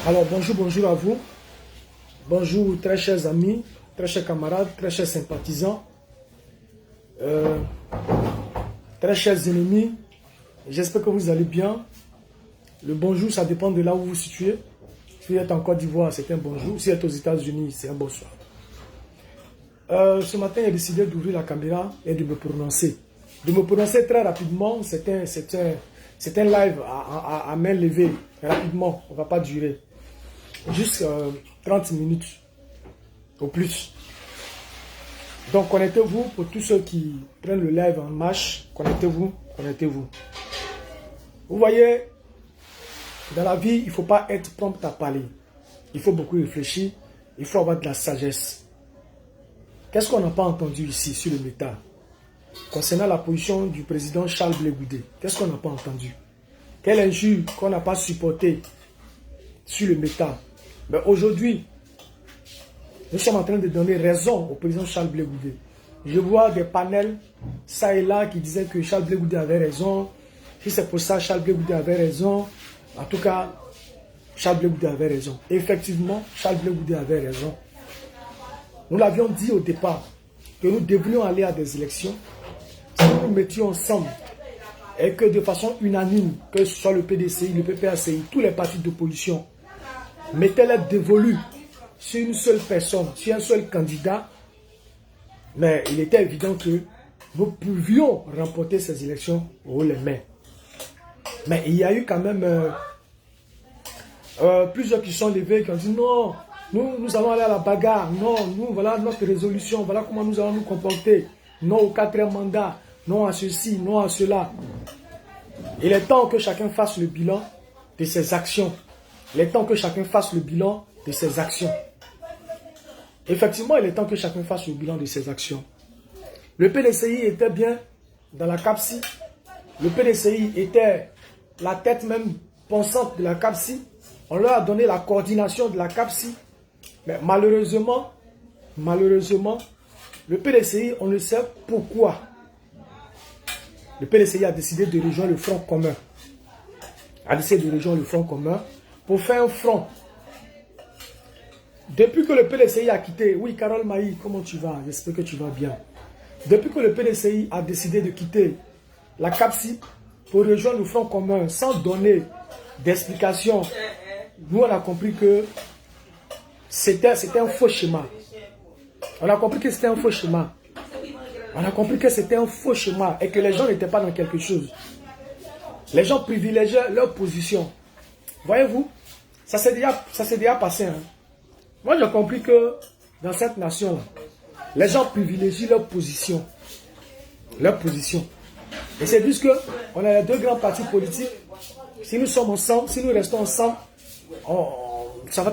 Alors bonjour à vous, bonjour très chers amis, très chers camarades, très chers sympathisants, très chers ennemis, j'espère que vous allez bien. Le bonjour ça dépend de là où vous vous situez. Si vous êtes en Côte d'Ivoire c'est un bonjour, si vous êtes aux États-Unis c'est un bonsoir. Ce matin j'ai décidé d'ouvrir la caméra et de me prononcer. De me prononcer très rapidement, c'est un live à main levée, rapidement, on ne va pas durer. Juste 30 minutes au plus. Donc connectez-vous pour tous ceux qui prennent le live en marche. Connectez-vous, connectez-vous. Vous voyez, dans la vie, il ne faut pas être prompt à parler. Il faut beaucoup réfléchir. Il faut avoir de la sagesse. Qu'est-ce qu'on n'a pas entendu ici sur le métal concernant la position du président Charles Blé Goudé? Qu'est-ce qu'on n'a pas entendu? Quelle injure qu'on n'a pas supportée sur le métal? Mais aujourd'hui, nous sommes en train de donner raison au président Charles Blé Goudé. Je vois des panels, ça et là, qui disaient que Charles Blé Goudé avait raison. Si c'est pour ça, Charles Blé Goudé avait raison. En tout cas, Charles Blé Goudé avait raison. Effectivement, Charles Blé Goudé avait raison. Nous l'avions dit au départ que nous devrions aller à des élections. Si nous nous mettions ensemble et que de façon unanime, que ce soit le PDCI, le PPACI, tous les partis d'opposition, mettaient l'aide dévolue sur une seule personne, sur un seul candidat, mais il était évident que nous pouvions remporter ces élections haut les mains. Mais il y a eu quand même plusieurs qui sont levés, qui ont dit non, nous allons aller à la bagarre, non, nous, voilà notre résolution, voilà comment nous allons nous comporter, non au 4e mandat, non à ceci, non à cela. Il est temps que chacun fasse le bilan de ses actions. Il est temps que chacun fasse le bilan de ses actions. Effectivement, il est temps que chacun fasse le bilan de ses actions. Le PDCI était bien dans la CAPSI. Le PDCI était la tête même pensante de la CAPSI. On leur a donné la coordination de la CAPSI. Mais malheureusement, le PDCI, on ne sait pourquoi. Le PDCI a décidé de rejoindre le Front commun. Pour faire un front. Depuis que le PDCI a quitté, oui Carole Maï, comment tu vas? J'espère que tu vas bien. Depuis que le PDCI a décidé de quitter la CAPSI pour rejoindre le Front commun sans donner d'explication, nous on a compris que c'était un faux schéma. On a compris que c'était un faux schéma. On a compris que c'était un faux schéma et que les gens n'étaient pas dans quelque chose. Les gens privilégiaient leur position. Voyez-vous, ça s'est déjà passé. Hein? Moi, j'ai compris que dans cette nation, les gens privilégient leur position. Leur position. Et c'est puisque on a les deux grands partis politiques. Si nous sommes ensemble, si nous restons ensemble,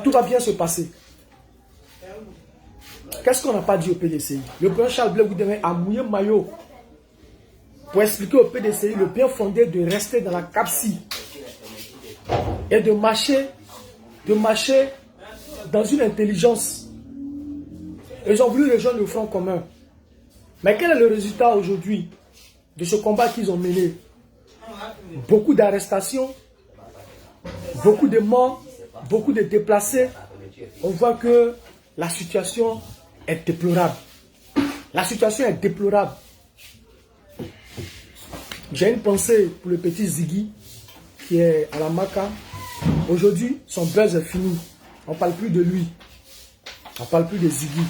tout va bien se passer. Qu'est-ce qu'on n'a pas dit au PDCI? Le président Charles Blé Goudé a mouillé maillot pour expliquer au PDCI le bien fondé de rester dans la CAPSI et de marcher dans une intelligence. Ils ont voulu rejoindre le Front commun. Mais quel est le résultat aujourd'hui de ce combat qu'ils ont mené? Beaucoup d'arrestations, beaucoup de morts, beaucoup de déplacés. On voit que la situation est déplorable. La situation est déplorable. J'ai une pensée pour le petit Ziggy qui est à la Maca. Aujourd'hui, son buzz est fini. On ne parle plus de lui. On ne parle plus de Ziggy.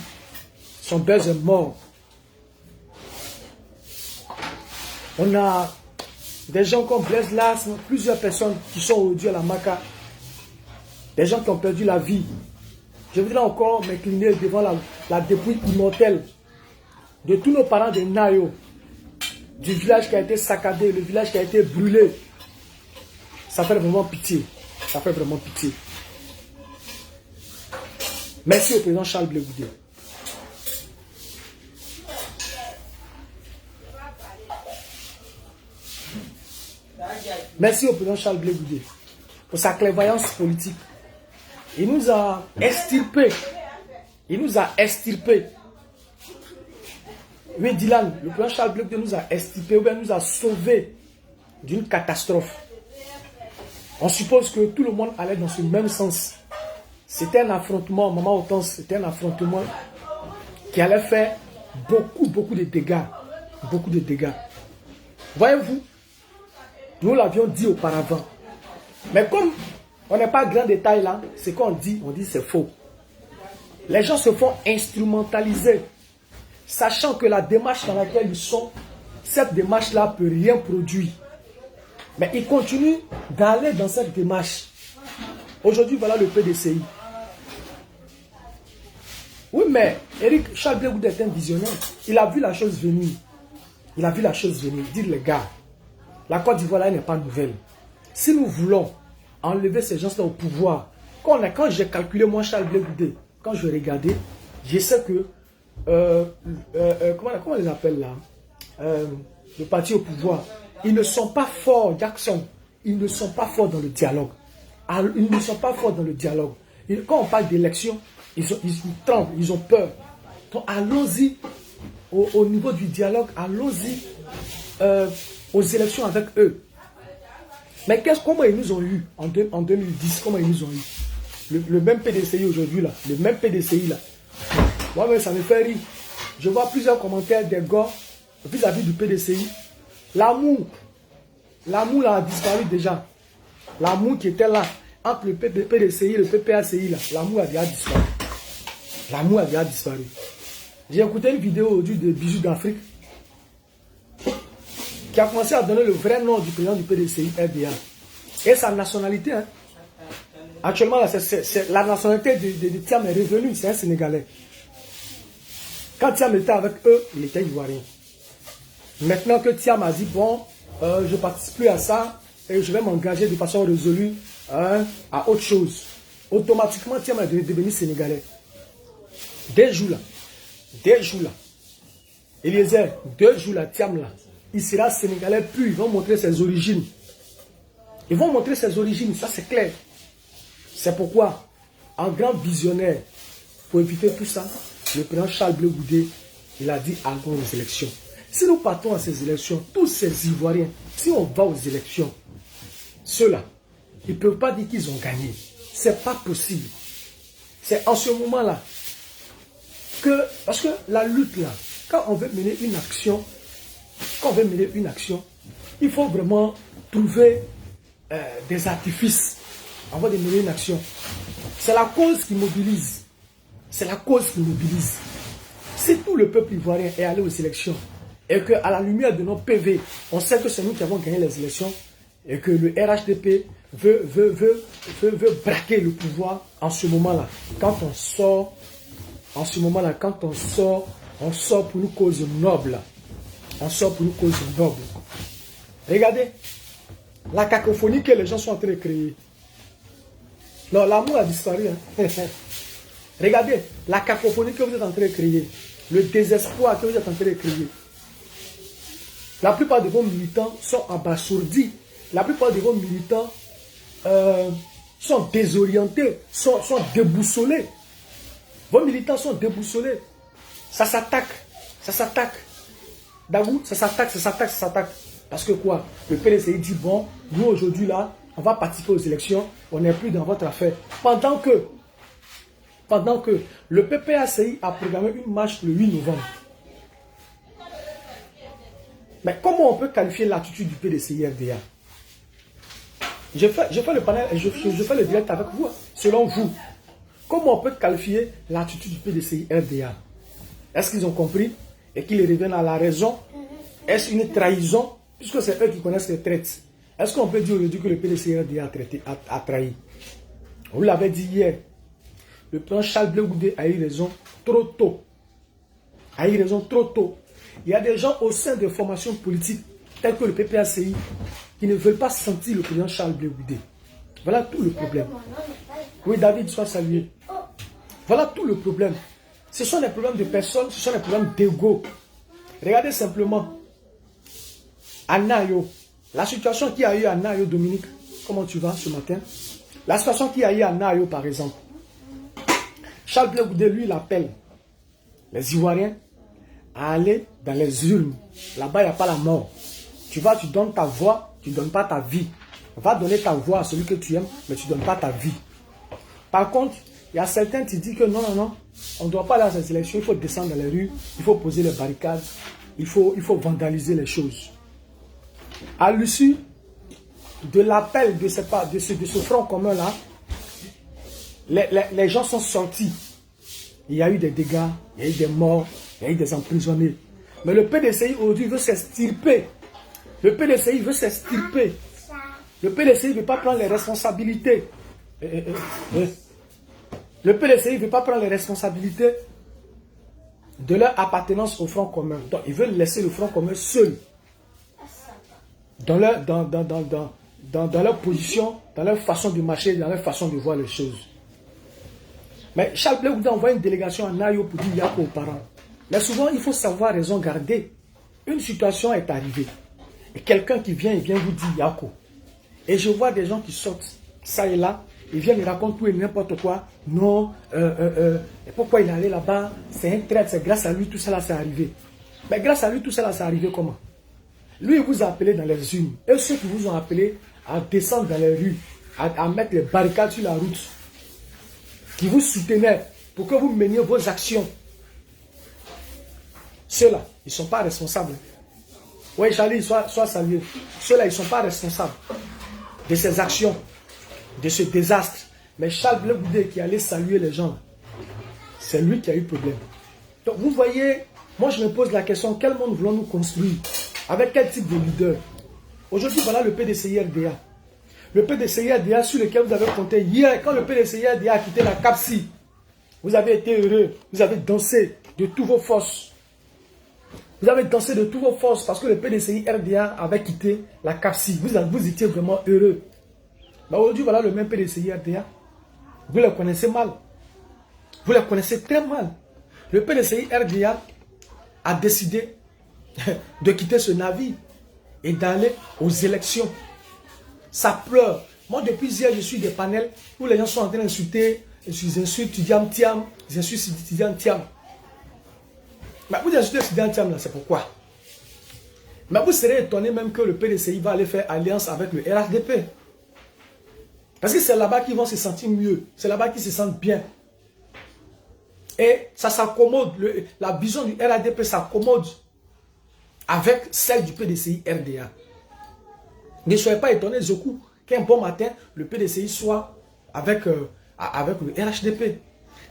Son buzz est mort. On a des gens comme Blaise Lasme, plusieurs personnes qui sont aujourd'hui à la Maca. Des gens qui ont perdu la vie. Je voudrais encore m'incliner devant la dépouille immortelle de tous nos parents de Nayo, du village qui a été saccadé, le village qui a été brûlé. Ça fait vraiment pitié. Ça fait vraiment pitié. Merci au président Charles Blé Goudé. Merci au président Charles Blé Goudé pour sa clairvoyance politique. Il nous a extirpés. Il nous a extirpés. Oui, Dylan, le président Charles Blé Goudé nous a extirpés, ou bien nous a sauvés d'une catastrophe. On suppose que tout le monde allait dans ce même sens. c'était un affrontement, Maman Hortense, c'était un affrontement qui allait faire beaucoup de dégâts. Beaucoup de dégâts. Voyez-vous, nous l'avions dit auparavant. Mais comme on n'est pas grand détail là, ce qu'on dit, on dit c'est faux. Les gens se font instrumentaliser, sachant que la démarche dans laquelle ils sont, cette démarche-là ne peut rien produire. Mais ils continuent d'aller dans cette démarche. Aujourd'hui, voilà le PDCI. Oui, mais Eric Charles Blé Goudé est un visionnaire. Il a vu la chose venir. Il a vu la chose venir. Dire les gars, la Côte d'Ivoire là n'est pas nouvelle. Si nous voulons enlever ces gens-là au pouvoir, quand j'ai calculé moi Charles Blé Goudé, quand je regardais, je sais que comment on les appelle là, le parti au pouvoir, ils ne sont pas forts, Jackson, ils ne sont pas forts dans le dialogue. Ils ne sont pas forts dans le dialogue. Quand on parle d'élection, ils tremblent, ils ont peur. Donc allons-y au niveau du dialogue, allons-y aux élections avec eux. Mais comment ils nous ont eu en 2010, comment ils nous ont eu? Le même PDCI aujourd'hui là, le même PDCI là. Moi même ça me fait rire. Je vois plusieurs commentaires des gars vis-à-vis du PDCI. L'amour là a disparu déjà. L'amour qui était là entre le PDCI et le PPACI là, l'amour a déjà disparu. L'amour a déjà disparu. J'ai écouté une vidéo aujourd'hui de Bijoux d'Afrique qui a commencé à donner le vrai nom du président du PDCI, RDA. Et sa nationalité, hein. Actuellement, là, la nationalité de Thiam est revenue, c'est un Sénégalais. Quand Thiam était avec eux, il était ivoirien. Maintenant que Thiam a dit, bon, je ne participe plus à ça et je vais m'engager de façon résolue à autre chose. Automatiquement, Thiam est devenu Sénégalais. Dès jours là, Eliezer, 2 jours là, Thiam là, il sera Sénégalais pur, ils vont montrer ses origines. Ils vont montrer ses origines, ça c'est clair. C'est pourquoi, en grand visionnaire, pour éviter tout ça, le président Charles Blé Goudé, il a dit allons aux élections. Si nous partons à ces élections, tous ces Ivoiriens, si on va aux élections, ceux-là, ils ne peuvent pas dire qu'ils ont gagné. Ce n'est pas possible. C'est en ce moment-là que, parce que la lutte là, quand on veut mener une action, il faut vraiment trouver des artifices avant de mener une action. C'est la cause qui mobilise. C'est la cause qui mobilise. Si tout le peuple ivoirien est allé aux élections et qu'à la lumière de nos PV, on sait que c'est nous qui avons gagné les élections et que le RHDP veut braquer le pouvoir en ce moment-là. Quand on sort, on sort pour une cause noble. On sort pour une cause noble. Regardez la cacophonie que les gens sont en train de créer. Non, l'amour a disparu. Hein. Regardez la cacophonie que vous êtes en train de créer. Le désespoir que vous êtes en train de créer. La plupart de vos militants sont abasourdis. La plupart de vos militants sont désorientés, sont déboussolés. Vos militants sont déboussolés. Ça s'attaque. Dagou, ça s'attaque. Parce que quoi? Le PDCI dit, bon, nous aujourd'hui là, on va participer aux élections, on n'est plus dans votre affaire. Pendant que le PPACI a programmé une marche le 8 novembre. Mais comment on peut qualifier l'attitude du PDCI RDA? Je fais le panel, je fais le direct avec vous. Selon vous, comment on peut qualifier l'attitude du PDCI RDA? Est-ce qu'ils ont compris et qu'ils reviennent à la raison? Est-ce une trahison? Puisque c'est eux qui connaissent les traites. Est-ce qu'on peut dire aujourd'hui que le PDCI RDA a trahi? Vous l'avez dit hier. Le président Charles Blé Goudé a eu raison trop tôt. Il y a des gens au sein des formations politiques telles que le PPACI qui ne veulent pas sentir le président Charles Blé Goudé. Voilà tout le problème. Oui, David, sois salué. Voilà tout le problème. Ce sont des problèmes de personnes, ce sont des problèmes d'ego. Regardez simplement Anayo. La situation qui a eu à Anayo, Dominique, comment tu vas ce matin? La situation qui a eu à Anayo, par exemple. Charles Blé Goudé, lui, il appelle les Ivoiriens à aller dans les urnes. Là-bas, il n'y a pas la mort. Tu vas, tu donnes ta voix, tu ne donnes pas ta vie. Va donner ta voix à celui que tu aimes, mais tu ne donnes pas ta vie. Par contre, Il y a certains qui disent que non, non, non, on ne doit pas aller à ces élections, il faut descendre dans les rues, il faut poser les barricades, il faut vandaliser les choses. À l'issue de l'appel de ce front commun-là, les gens sont sortis. Il y a eu des dégâts, il y a eu des morts, il y a eu des emprisonnés. Mais le PDCI aujourd'hui veut s'extirper. Le PDCI veut s'extirper. Le PDCI ne veut pas prendre les responsabilités. Le PDCI ne veut pas prendre les responsabilités de leur appartenance au Front commun. Donc, ils veulent laisser le Front commun seul. Dans leur position, dans leur façon de marcher, dans leur façon de voir les choses. Mais Charles Blé Goudé envoie une délégation en Ayo pour dire Yako aux parents. Mais souvent, il faut savoir raison garder. Une situation est arrivée. Et quelqu'un qui vient, il vient vous dire Yako. Et je vois des gens qui sortent, ça et là, ils viennent, ils racontent tout et n'importe quoi. Non, pourquoi il est allé là-bas? C'est un traître, c'est grâce à lui, tout ça, c'est arrivé. Mais grâce à lui, tout ça, c'est arrivé comment? Lui, il vous a appelé dans les urnes. Et ceux qui vous ont appelé à descendre dans les rues, à mettre les barricades sur la route, qui vous soutenaient pour que vous meniez vos actions. Ceux-là, ils ne sont pas responsables. Oui, Charlie, sois salué. Ceux-là, ils ne sont pas responsables de ces actions, de ce désastre. Mais Charles Blé Goudé qui allait saluer les gens, c'est lui qui a eu problème. Donc, vous voyez, moi, je me pose la question, quel monde voulons-nous construire? Avec quel type de leader? Aujourd'hui, voilà le PDCI-RDA. Le PDCI-RDA sur lequel vous avez compté hier, quand le PDCI-RDA a quitté la CAPSI, vous avez été heureux, vous avez dansé de toutes vos forces. Vous avez dansé de toutes vos forces parce que le PDCI-RDA avait quitté la CAPSI. Vous étiez vraiment heureux. Mais aujourd'hui, voilà le même PDCI-RDA. Vous le connaissez mal. Vous le connaissez très mal. Le PDCI-RDA a décidé de quitter ce navire et d'aller aux élections. Ça pleure. Moi, depuis hier, je suis des panels où les gens sont en train d'insulter, ils insultent Tidiane Thiam, ils insultent Tidiane Thiam. Mais vous insultez Tidiane Thiam, là, c'est pourquoi? Mais vous serez étonné même que le PDCI va aller faire alliance avec le RHDP. Parce que c'est là-bas qu'ils vont se sentir mieux. C'est là-bas qu'ils se sentent bien. Et ça s'accommode. La vision du RHDP s'accommode avec celle du PDCI-RDA. Ne soyez pas étonnés, Zoku, qu'un bon matin, le PDCI soit avec le RHDP.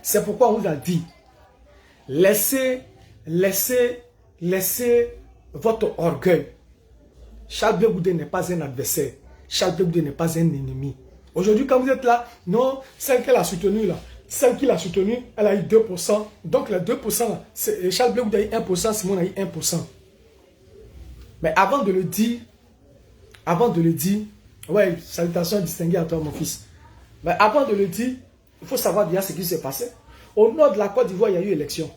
C'est pourquoi on vous a dit, laissez votre orgueil. Charles Blé Goudé n'est pas un adversaire. Charles Blé Goudé n'est pas un ennemi. Aujourd'hui, quand vous êtes là, non, celle qu'elle a soutenue là, celle qui l'a soutenue, elle a eu 2%. Donc les 2%, là, Charles Blé Goudé a eu 1%, Simon a eu 1%. Mais avant de le dire, ouais, salutations distinguées à toi mon fils. Mais avant de le dire, il faut savoir déjà ce qui s'est passé. Au nord de la Côte d'Ivoire, il y a eu élection.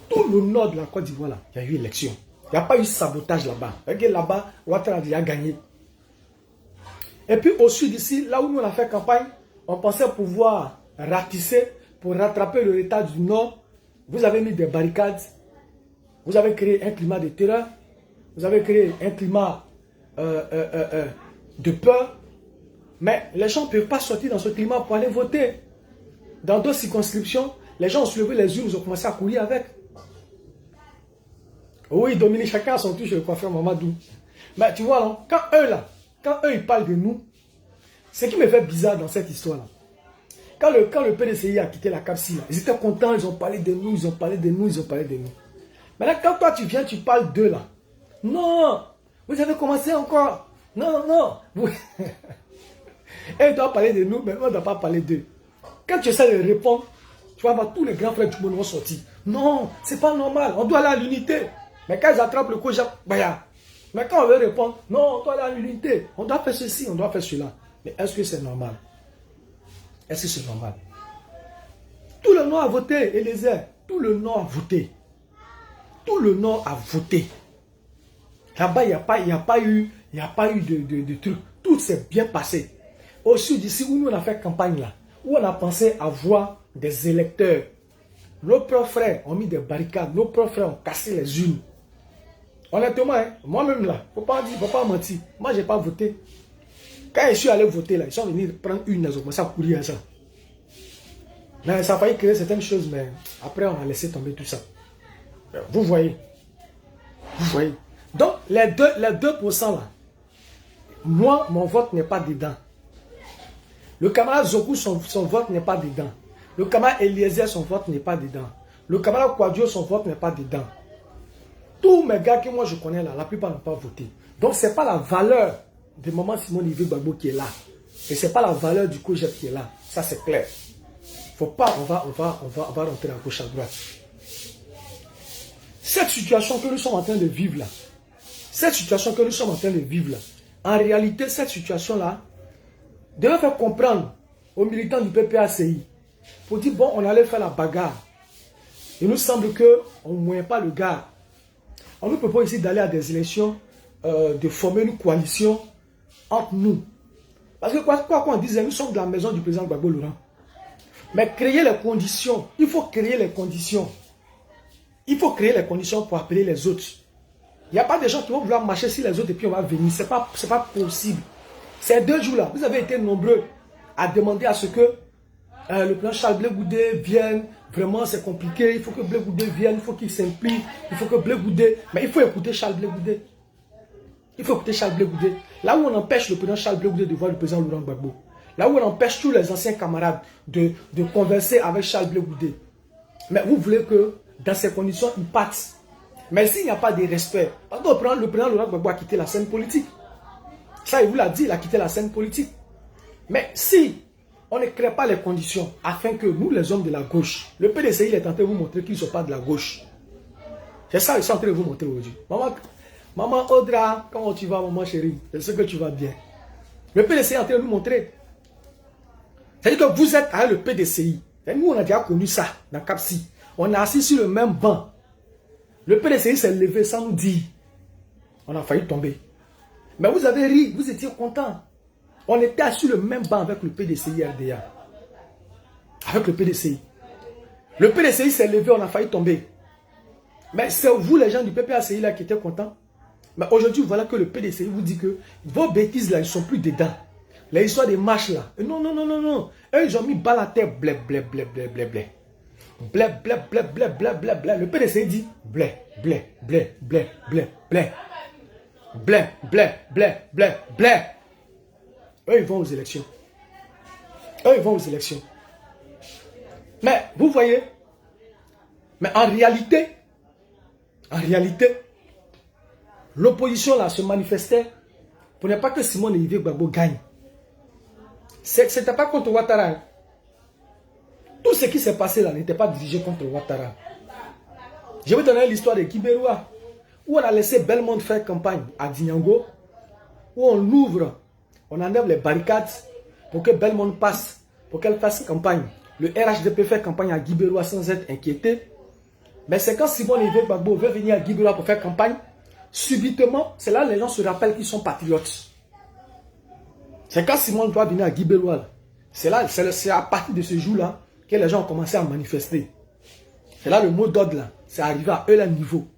Tout le nord de la Côte d'Ivoire, il y a eu élection. Il n'y a pas eu sabotage là-bas. Regardez là-bas, Ouattara a gagné. Et puis au sud ici, là où nous on a fait campagne, on pensait pouvoir ratisser pour rattraper le retard du nord. Vous avez mis des barricades. Vous avez créé un climat de terreur. Vous avez créé un climat de peur. Mais les gens ne peuvent pas sortir dans ce climat pour aller voter. Dans d'autres circonscriptions, les gens ont soulevé les urnes, ils ont commencé à courir avec. Oui, Dominique, chacun a son touche, le coiffeur Mamadou. Mais tu vois, non, quand eux, ils parlent de nous, ce qui me fait bizarre dans cette histoire-là, quand le PDCI a quitté la CAPSI, ils étaient contents, ils ont parlé de nous, ils ont parlé de nous, ils ont parlé de nous. Maintenant, quand toi, tu viens, tu parles d'eux, là. Non, vous avez commencé encore. Non, non. Et ils doivent parler de nous, mais on ne doit pas parler d'eux. Quand tu essaies de répondre, tu vas voir tous les grands frères du monde vont sortir. Non, c'est pas normal, on doit aller à l'unité. Mais quand ils attrapent le coup, mais quand on veut répondre, non, on doit aller à l'unité. On doit faire ceci, on doit faire cela. Mais est-ce que c'est normal? Est-ce que c'est normal? Tout le Nord a voté, Eliezer. Tout le Nord a voté. Tout le Nord a voté. Là-bas, il n'y a pas eu de truc. Tout s'est bien passé. Au sud ici, où nous on a fait campagne là, où on a pensé avoir des électeurs, nos propres frères ont mis des barricades, nos propres frères ont cassé les urnes. Honnêtement, hein, moi-même là, il ne faut pas mentir. Moi, je n'ai pas voté. Quand je suis allé voter là, ils sont venus prendre une, ils ont commencé à courir à ça. Mais ça a failli créer certaines choses, mais après, on a laissé tomber tout ça. Vous voyez. Vous voyez. Donc, les 2% là, moi, mon vote n'est pas dedans. Le camarade Zoku, son vote n'est pas dedans. Le camarade Eliezer, son vote n'est pas dedans. Le camarade Kwadjo, son vote n'est pas dedans. Tous mes gars que moi je connais là, la plupart n'ont pas voté. Donc, ce n'est pas la valeur de Maman Simone Yves Gbagbo qui est là. Et ce n'est pas la valeur du COJEP qui est là. Ça, c'est clair. Faut pas, on va rentrer à gauche à droite. Cette situation que nous sommes en train de vivre là, en réalité, cette situation-là devait faire comprendre aux militants du PPACI pour dire, bon, on allait faire la bagarre. Il nous semble qu'on ne moyen pas le gars. On nous propose ici d'aller à des élections, de former une coalition entre nous. Parce que quoi qu'on dise, nous sommes de la maison du président Gbagbo Laurent. Mais créer les conditions, il faut créer les conditions. Il faut créer les conditions pour appeler les autres. Il n'y a pas de gens qui vont vouloir marcher sur les autres et puis on va venir. Ce n'est pas possible. Ces 2 jours-là, vous avez été nombreux à demander à ce que le président Charles Blé Goudé vienne. Vraiment, c'est compliqué. Il faut que Blé Goudé vienne. Il faut qu'il s'implique. Il faut que Blé Goudé... Mais il faut écouter Charles Blé Goudé. Il faut écouter Charles Blé Goudé. Là où on empêche le président Charles Blé Goudé de voir le président Laurent Gbagbo. Là où on empêche tous les anciens camarades de converser avec Charles Blé Goudé. Mais vous voulez que, dans ces conditions, ils partent. Mais s'il n'y a pas de respect, le président Laurent Gbagbo a quitté la scène politique. Ça, il vous l'a dit, il a quitté la scène politique. Mais si on ne crée pas les conditions afin que nous, les hommes de la gauche, le PDCI il est en train de vous montrer qu'ils ne sont pas de la gauche. C'est ça qu'ils sont en train de vous montrer aujourd'hui. Maman Audra, comment tu vas, maman chérie? Je sais que tu vas bien. Le PDCI est en train de nous montrer. C'est-à-dire que vous êtes avec le PDCI. Et nous, on a déjà connu ça dans Capsi. On est assis sur le même banc. Le PDCI s'est levé sans nous dire. On a failli tomber. Mais vous avez ri, vous étiez contents. On était assis sur le même banc avec le PDCI RDA. Avec le PDCI. Le PDCI s'est levé, on a failli tomber. Mais c'est vous, les gens du PPACI là, qui étaient contents. Mais aujourd'hui, voilà que le PDCI vous dit que vos bêtises là, ils ne sont plus dedans. Les histoires des marches là. Non. Eux, ils ont mis balle à terre. Blé. Blé. Le PDCI dit blé. Eux, ils vont aux élections. Mais, vous voyez, mais en réalité, l'opposition là se manifestait pour ne pas que Simone Yves Gbagbo gagne. Ce n'était pas contre Ouattara. Tout ce qui s'est passé là n'était pas dirigé contre Ouattara. Je vais donner l'histoire de Guibéroua, où on a laissé Belmont faire campagne à Dinyango, où on ouvre, on enlève les barricades pour que Belmont passe, pour qu'elle fasse campagne. Le RHDP fait campagne à Guibéroua sans être inquiété. Mais c'est quand Simone Yves Gbagbo veut venir à Guibéroua pour faire campagne, subitement, c'est là que les gens se rappellent qu'ils sont patriotes. C'est quand Simone doit venir à Guibéroua. C'est à partir de ce jour-là que les gens ont commencé à manifester. C'est là le mot d'ordre là. C'est arrivé à eux le niveau.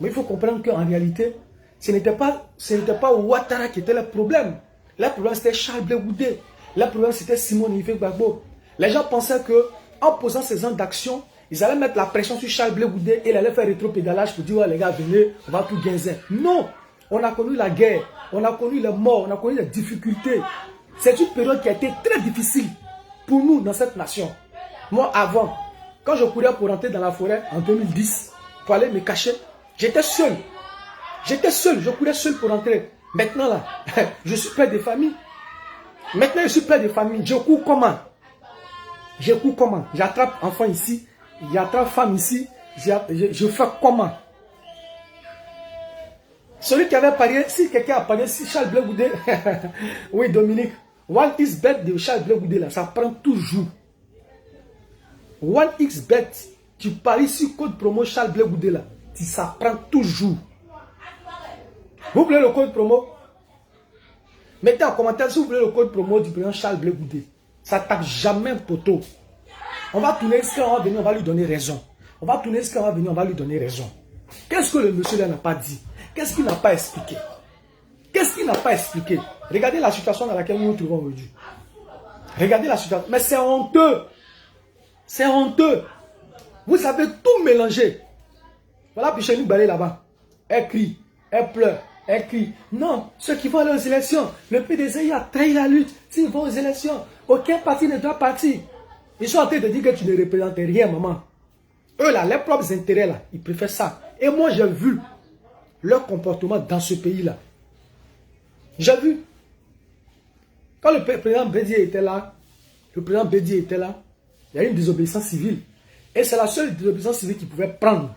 Mais il faut comprendre qu'en réalité, ce n'était pas Ouattara qui était le problème. Le problème c'était Charles Blé Goudé. Le problème c'était Simone Yves Gbagbo. Les gens pensaient que en posant ces ans d'action, ils allaient mettre la pression sur Charles Blé Goudé et il allait faire rétro-pédalage pour dire ouais, les gars, venez, on va tout gagner. Non! On a connu la guerre, on a connu les morts, on a connu les difficultés. C'est une période qui a été très difficile pour nous dans cette nation. Moi, avant, quand je courais pour rentrer dans la forêt en 2010, pour aller me cacher, j'étais seul. Je courais seul pour rentrer. Maintenant, là, je suis père de famille. Je cours comment? J'attrape enfant ici, j'attrape femme ici, je fais comment? Celui qui avait parié, si quelqu'un a parié, si Charles Blé Goudé, oui Dominique, 1xBet de Charles Blé Goudé là, ça prend toujours. 1xBet, tu paries sur code promo Charles Blé Goudé là, ça prend toujours. Vous voulez le code promo? Mettez en commentaire si vous voulez le code promo du président Charles Blé Goudé. Ça ne tape jamais poteau. On va tourner ce qu'on va venir, on va lui donner raison. Qu'est-ce que le monsieur là n'a pas dit? Qu'est-ce qu'il n'a pas expliqué? Regardez la situation dans laquelle nous nous trouvons aujourd'hui. Mais c'est honteux. C'est honteux. Vous avez tout mélangé. Voilà Pichoni Balé là-bas. Elle crie, elle pleure, elle crie. Non, ceux qui vont aller aux élections, le PDCI a trahi la lutte. S'ils vont aux élections, aucun parti ne doit partir. Ils sont en train de dire que tu ne représentes rien, maman. Eux là, leurs propres intérêts là, ils préfèrent ça. Et moi j'ai vu leur comportement dans ce pays-là. J'ai vu. Quand le président Bédié était là, il y a eu une désobéissance civile. Et c'est la seule désobéissance civile qu'ils pouvaient prendre.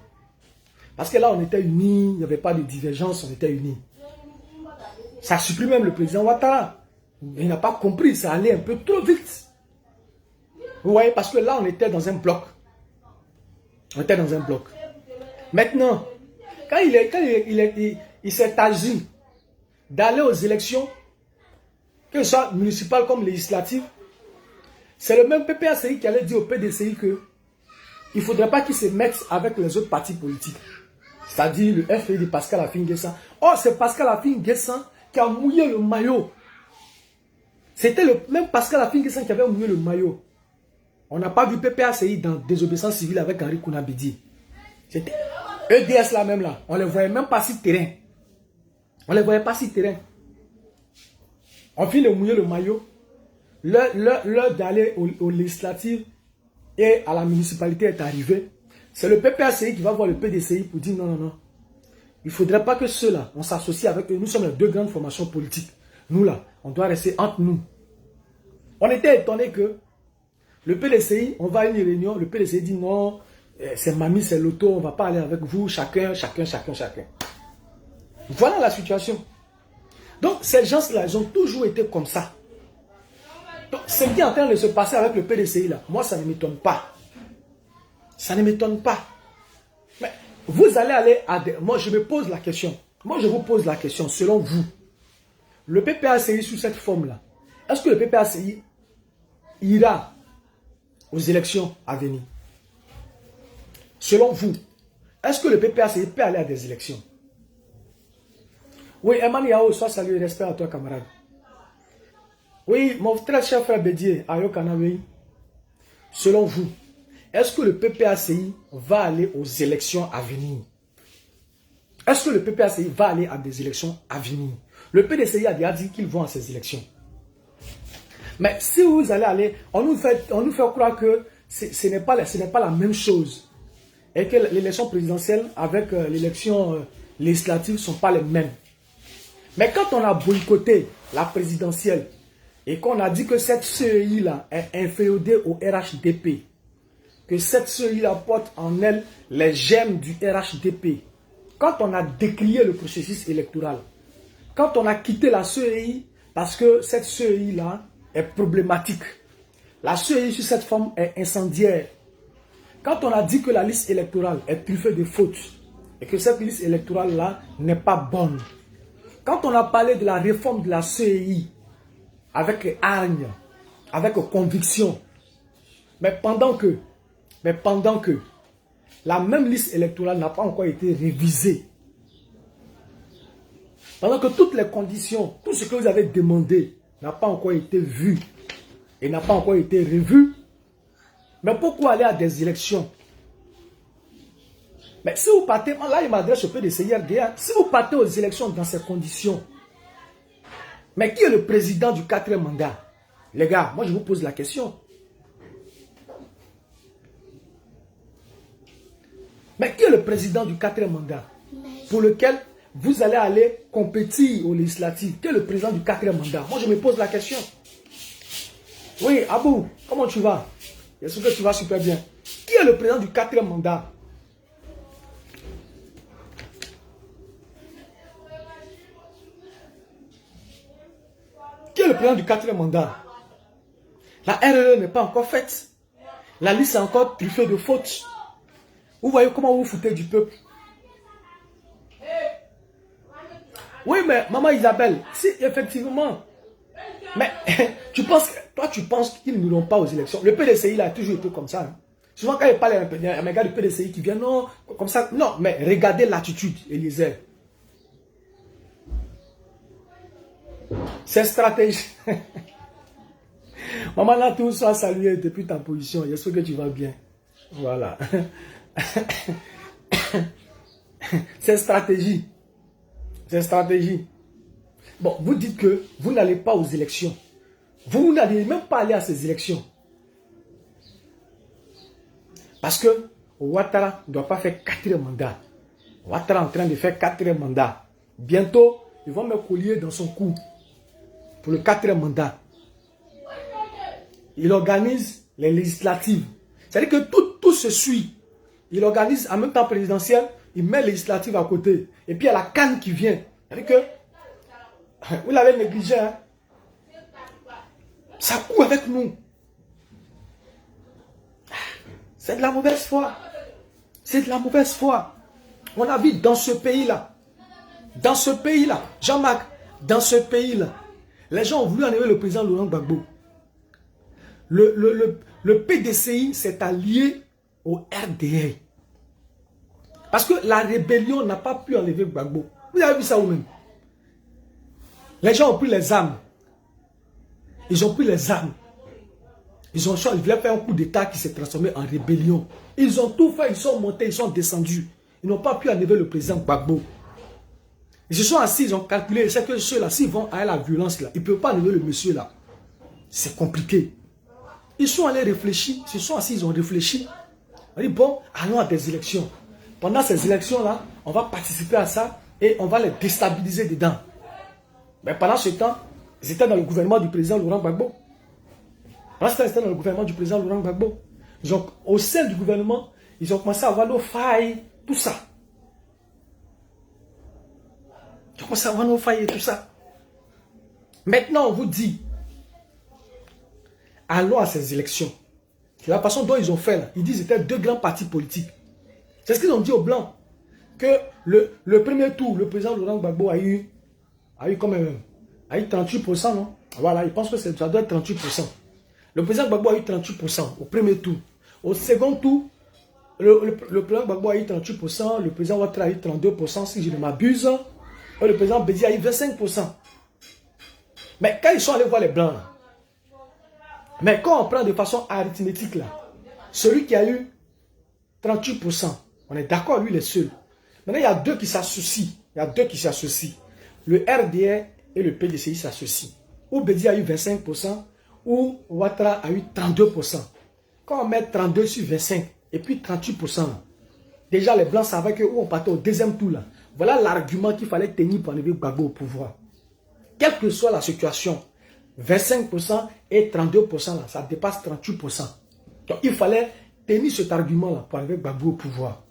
Parce que là, on était unis, il n'y avait pas de divergence, on était unis. Ça supprime même le président Ouattara. Il n'a pas compris, ça allait un peu trop vite. Vous voyez, parce que là, on était dans un bloc. On était dans un bloc. Maintenant, quand il s'est agi d'aller aux élections, que ce soit municipales comme législatives, c'est le même PPACI qui allait dire au PDCI que il ne faudrait pas qu'il se mette avec les autres partis politiques. C'est-à-dire le FPI de Pascal Affi-N'Guessan. Or, c'est Pascal Affi-N'Guessan qui a mouillé le maillot. C'était le même Pascal Affi-N'Guessan qui avait mouillé le maillot. On n'a pas vu PPACI dans désobéissance civile avec Henri Kounabedi. C'était EDS là même là. On ne les voyait même pas sur terrain. On ne les voyait pas sur terrain. On finit de mouiller le maillot. L'heure d'aller aux législatives et à la municipalité est arrivée. C'est le PPACI qui va voir le PDCI pour dire non, non, non. Il ne faudrait pas que ceux-là, on s'associe avec eux. Nous sommes les deux grandes formations politiques. Nous là, on doit rester entre nous. On était étonnés que le PDCI, on va à une réunion, le PDCI dit non, c'est mamie, c'est l'auto, on ne va pas aller avec vous, chacun. Voilà la situation. Donc ces gens-là, ils ont toujours été comme ça. Donc ce qui est en train de se passer avec le PDCI là, moi ça ne m'étonne pas. Ça ne m'étonne pas. Mais vous allez aller à des... Moi je me pose la question. Moi je vous pose la question, selon vous, le PPACI sous cette forme-là, est-ce que le PPACI ira aux élections à venir? Selon vous, est-ce que le PPACI peut aller à des élections? Oui, Eman Yao, sois salué, respect à toi, camarade. Oui, mon très cher frère Bédié, Ayo Kanawe, selon vous, est-ce que le PPACI va aller aux élections à venir? Est-ce que le PPACI va aller à des élections à venir? Le PDCI a déjà dit qu'ils vont à ces élections. Mais si vous allez aller, on nous fait croire que ce n'est pas la même chose. Et que l'élection présidentielle avec l'élection législative ne sont pas les mêmes. Mais quand on a boycotté la présidentielle et qu'on a dit que cette CEI-là est inféodée au RHDP, que cette CEI-là porte en elle les gemmes du RHDP, quand on a décrié le processus électoral, quand on a quitté la CEI parce que cette CEI-là est problématique, la CEI sur cette forme est incendiaire, quand on a dit que la liste électorale est truffée de fautes et que cette liste électorale-là n'est pas bonne, quand on a parlé de la réforme de la CEI avec hargne, avec conviction, mais pendant que la même liste électorale n'a pas encore été révisée, pendant que toutes les conditions, tout ce que vous avez demandé n'a pas encore été vu et n'a pas encore été revu, mais pourquoi aller à des élections? Mais si vous partez, là il m'adresse au PDCI RDA, si vous partez aux élections dans ces conditions, mais qui est le président du 4e mandat? Les gars, moi je vous pose la question. Mais qui est le président du 4e mandat pour lequel vous allez aller compétir aux législatives? Qui est le président du 4e mandat? Moi je me pose la question. Oui, Abou, comment tu vas? J'espère que tu vas super bien. Qui est le président du 4e mandat? Qui est le président du 4e mandat? La RE n'est pas encore faite. La liste est encore truffée de fautes. Vous voyez comment vous vous foutez du peuple? Oui, mais maman Isabelle, si effectivement, mais tu penses qu'ils n'iront pas aux élections? Le PDCI là, a toujours été comme ça. Hein. Souvent quand il parle à un gars du PDCI qui vient, non, comme ça, non, mais regardez l'attitude, Eliezer. C'est stratégie. Maman là, tout soit salué depuis ta position. J'espère que tu vas bien. Voilà. C'est stratégie. C'est stratégie. Bon, vous dites que vous n'allez pas aux élections. Vous n'allez même pas aller à ces élections. Parce que Ouattara ne doit pas faire 4e mandat. Ouattara est en train de faire 4e mandat. Bientôt, ils vont mettre collier dans son cou pour le 4e mandat. Il organise les législatives. C'est-à-dire que tout se suit. Il organise en même temps présidentiel, il met législative à côté. Et puis il y a la canne qui vient. C'est-à-dire que vous l'avez négligé. Hein? Ça court avec nous. C'est de la mauvaise foi. C'est de la mauvaise foi. On habite dans ce pays-là. Dans ce pays-là. Jean-Marc, dans ce pays-là. Les gens ont voulu enlever le président Laurent Gbagbo. Le PDCI s'est allié au RDA. Parce que la rébellion n'a pas pu enlever Gbagbo. Vous avez vu ça vous-même. Les gens ont pris les armes. Ils ont pris les armes. Ils voulaient faire un coup d'État qui s'est transformé en rébellion. Ils ont tout fait, ils sont montés, ils sont descendus. Ils n'ont pas pu enlever le président Gbagbo. Ils se sont assis, ils ont calculé, c'est que ceux-là, s'ils vont à la violence, là, ils ne peuvent pas enlever le monsieur là. C'est compliqué. Ils sont allés réfléchir, ils se sont assis, ils ont réfléchi. On dit, bon, allons à des élections. Pendant ces élections-là, on va participer à ça et on va les déstabiliser dedans. Mais pendant ce temps, ils étaient dans le gouvernement du président Laurent Gbagbo. Pendant ce temps, ils étaient dans le gouvernement du président Laurent Gbagbo. Au sein du gouvernement, ils ont commencé à avoir nos failles, tout ça. Ils ont commencé à avoir nos failles et tout ça. Maintenant, on vous dit, allons à ces élections. C'est la façon dont ils ont fait là. Ils disent qu'ils étaient 2 grands partis politiques. C'est ce qu'ils ont dit aux Blancs. Que le premier tour, le président Laurent Gbagbo a eu quand même, a eu 38%, non? Voilà, ils pensent que ça doit être 38%. Le président Gbagbo a eu 38% au premier tour. Au second tour, le président Gbagbo a eu 38%, le président Ouattara a eu 32%, si je ne m'abuse. Et le président Bédi a eu 25%. Mais quand ils sont allés voir les Blancs, là, mais quand on prend de façon arithmétique, là, celui qui a eu 38%, on est d'accord, lui, il est seul. Maintenant, il y a 2 qui s'associent. Il y a 2 qui s'associent. Le RDR et le PDCI s'associent. Ou Bédi a eu 25%, ou Ouattara a eu 32%. Quand on met 32 sur 25, et puis 38%, là, déjà les Blancs savaient que où on partait au 2e tour, là. Voilà l'argument qu'il fallait tenir pour enlever Gbagbo au pouvoir. Quelle que soit la situation, 25% et 32%, là, ça dépasse 38%. Donc il fallait tenir cet argument-là pour enlever Gbagbo au pouvoir.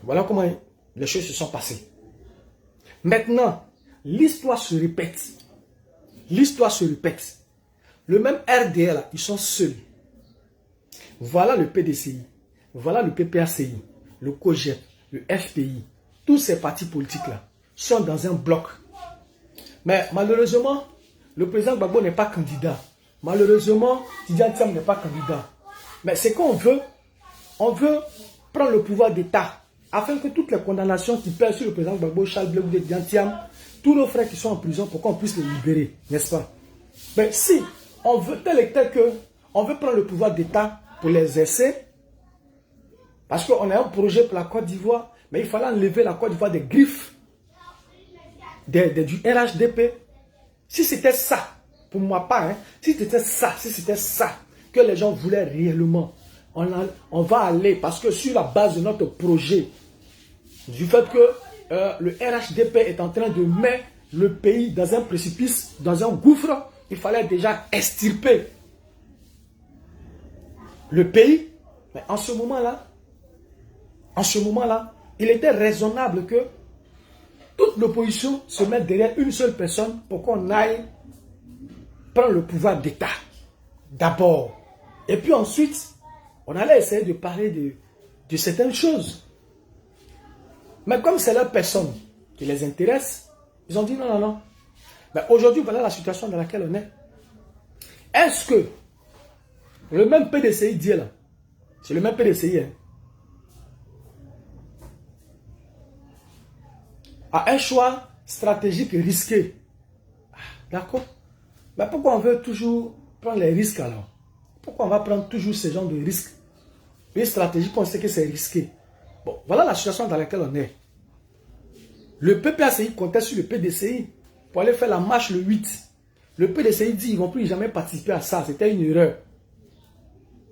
Voilà comment les choses se sont passées. Maintenant, l'histoire se répète. L'histoire se répète. Le même RDR, là, ils sont seuls. Voilà le PDCI, voilà le PPACI, le COGEP, le FPI. Tous ces partis politiques-là sont dans un bloc. Mais malheureusement, le président Gbagbo n'est pas candidat. Malheureusement, Tidjane Thiam n'est pas candidat. Mais c'est qu'on veut, on veut prendre le pouvoir d'État afin que toutes les condamnations qui pèsent sur le président Gbagbo, Charles Blé ou Tidjane Thiam, tous nos frères qui sont en prison, pour qu'on puisse les libérer, n'est-ce pas? Mais si on veut tel et tel que on veut prendre le pouvoir d'État pour les exercer, parce qu'on a un projet pour la Côte d'Ivoire, mais il fallait enlever la Côte d'Ivoire des griffes du RHDP. Si c'était ça, pour moi pas, hein, si c'était ça que les gens voulaient réellement, on va aller, parce que sur la base de notre projet, du fait que le RHDP est en train de mettre le pays dans un précipice, dans un gouffre, il fallait déjà extirper le pays. Mais en ce moment-là, il était raisonnable que toute l'opposition se mette derrière une seule personne pour qu'on aille prendre le pouvoir d'État. D'abord. Et puis ensuite, on allait essayer de parler de certaines choses. Mais comme c'est leur personne qui les intéresse, ils ont dit non, non, non. Mais aujourd'hui, voilà la situation dans laquelle on est. Est-ce que le même PDCI dit là, c'est le même PDCI, hein, a un choix stratégique risqué? D'accord? Mais pourquoi on veut toujours prendre les risques alors? Pourquoi on va prendre toujours ce genre de risques? Une stratégie qu'on sait que c'est risqué. Bon, voilà la situation dans laquelle on est. Le PPACI comptait sur le PDCI pour aller faire la marche le 8. Le PDCI dit qu'ils ne vont plus jamais participer à ça. C'était une erreur.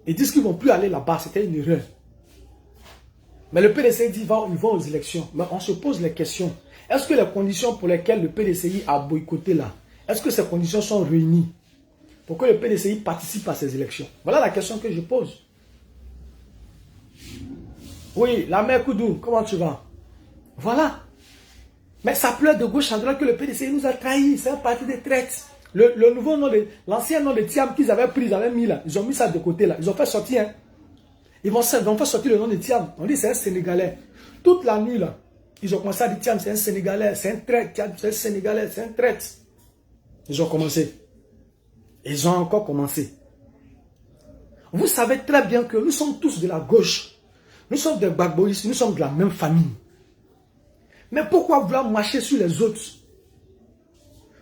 Ils disent qu'ils ne vont plus aller là-bas. C'était une erreur. Mais le PDCI dit qu'ils vont aux élections. Mais on se pose les questions. Est-ce que les conditions pour lesquelles le PDCI a boycotté là, est-ce que ces conditions sont réunies pour que le PDCI participe à ces élections? Voilà la question que je pose. Oui, la mère Koudou, comment tu vas? Voilà. Mais ça pleure de gauche à droite que le PDCI nous a trahis. C'est un parti de traite. Le nouveau nom l'ancien nom de Thiam qu'ils avaient pris, ils avaient mis là. Ils ont mis ça de côté là. Ils ont fait sortir. Hein. Ils vont faire sortir le nom de Thiam. On dit c'est un Sénégalais. Toute la nuit là, ils ont commencé à dire Thiam c'est un Sénégalais, c'est un traite. Thiam c'est un Sénégalais, c'est un traite. Ils ont commencé. Ils ont encore commencé. Vous savez très bien que nous sommes tous de la gauche. Nous sommes des Gbagboïs, nous sommes de la même famille. Mais pourquoi vouloir marcher sur les autres?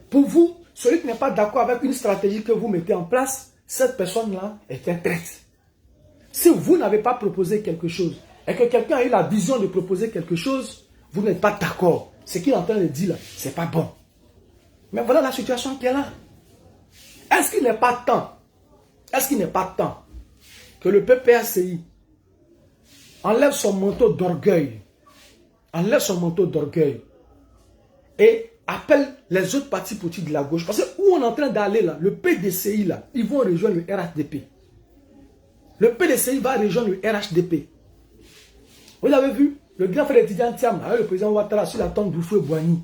Pour vous, celui qui n'est pas d'accord avec une stratégie que vous mettez en place, cette personne-là est un traître. Si vous n'avez pas proposé quelque chose et que quelqu'un a eu la vision de proposer quelque chose, vous n'êtes pas d'accord. Ce qu'il est en train de dire là, c'est pas bon. Mais voilà la situation qui est là. Est-ce qu'il n'est pas temps? Est-ce qu'il n'est pas temps que le PPACI enlève son manteau d'orgueil? Enlève son manteau d'orgueil et appelle les autres partis politiques de la gauche. Parce que où on est en train d'aller là, le PDCI là, ils vont rejoindre le RHDP. Le PDCI va rejoindre le RHDP. Vous avez vu, le grand frère étudiant Thiam, avec le président Ouattara sur la tombe d'Oufoué Boigny.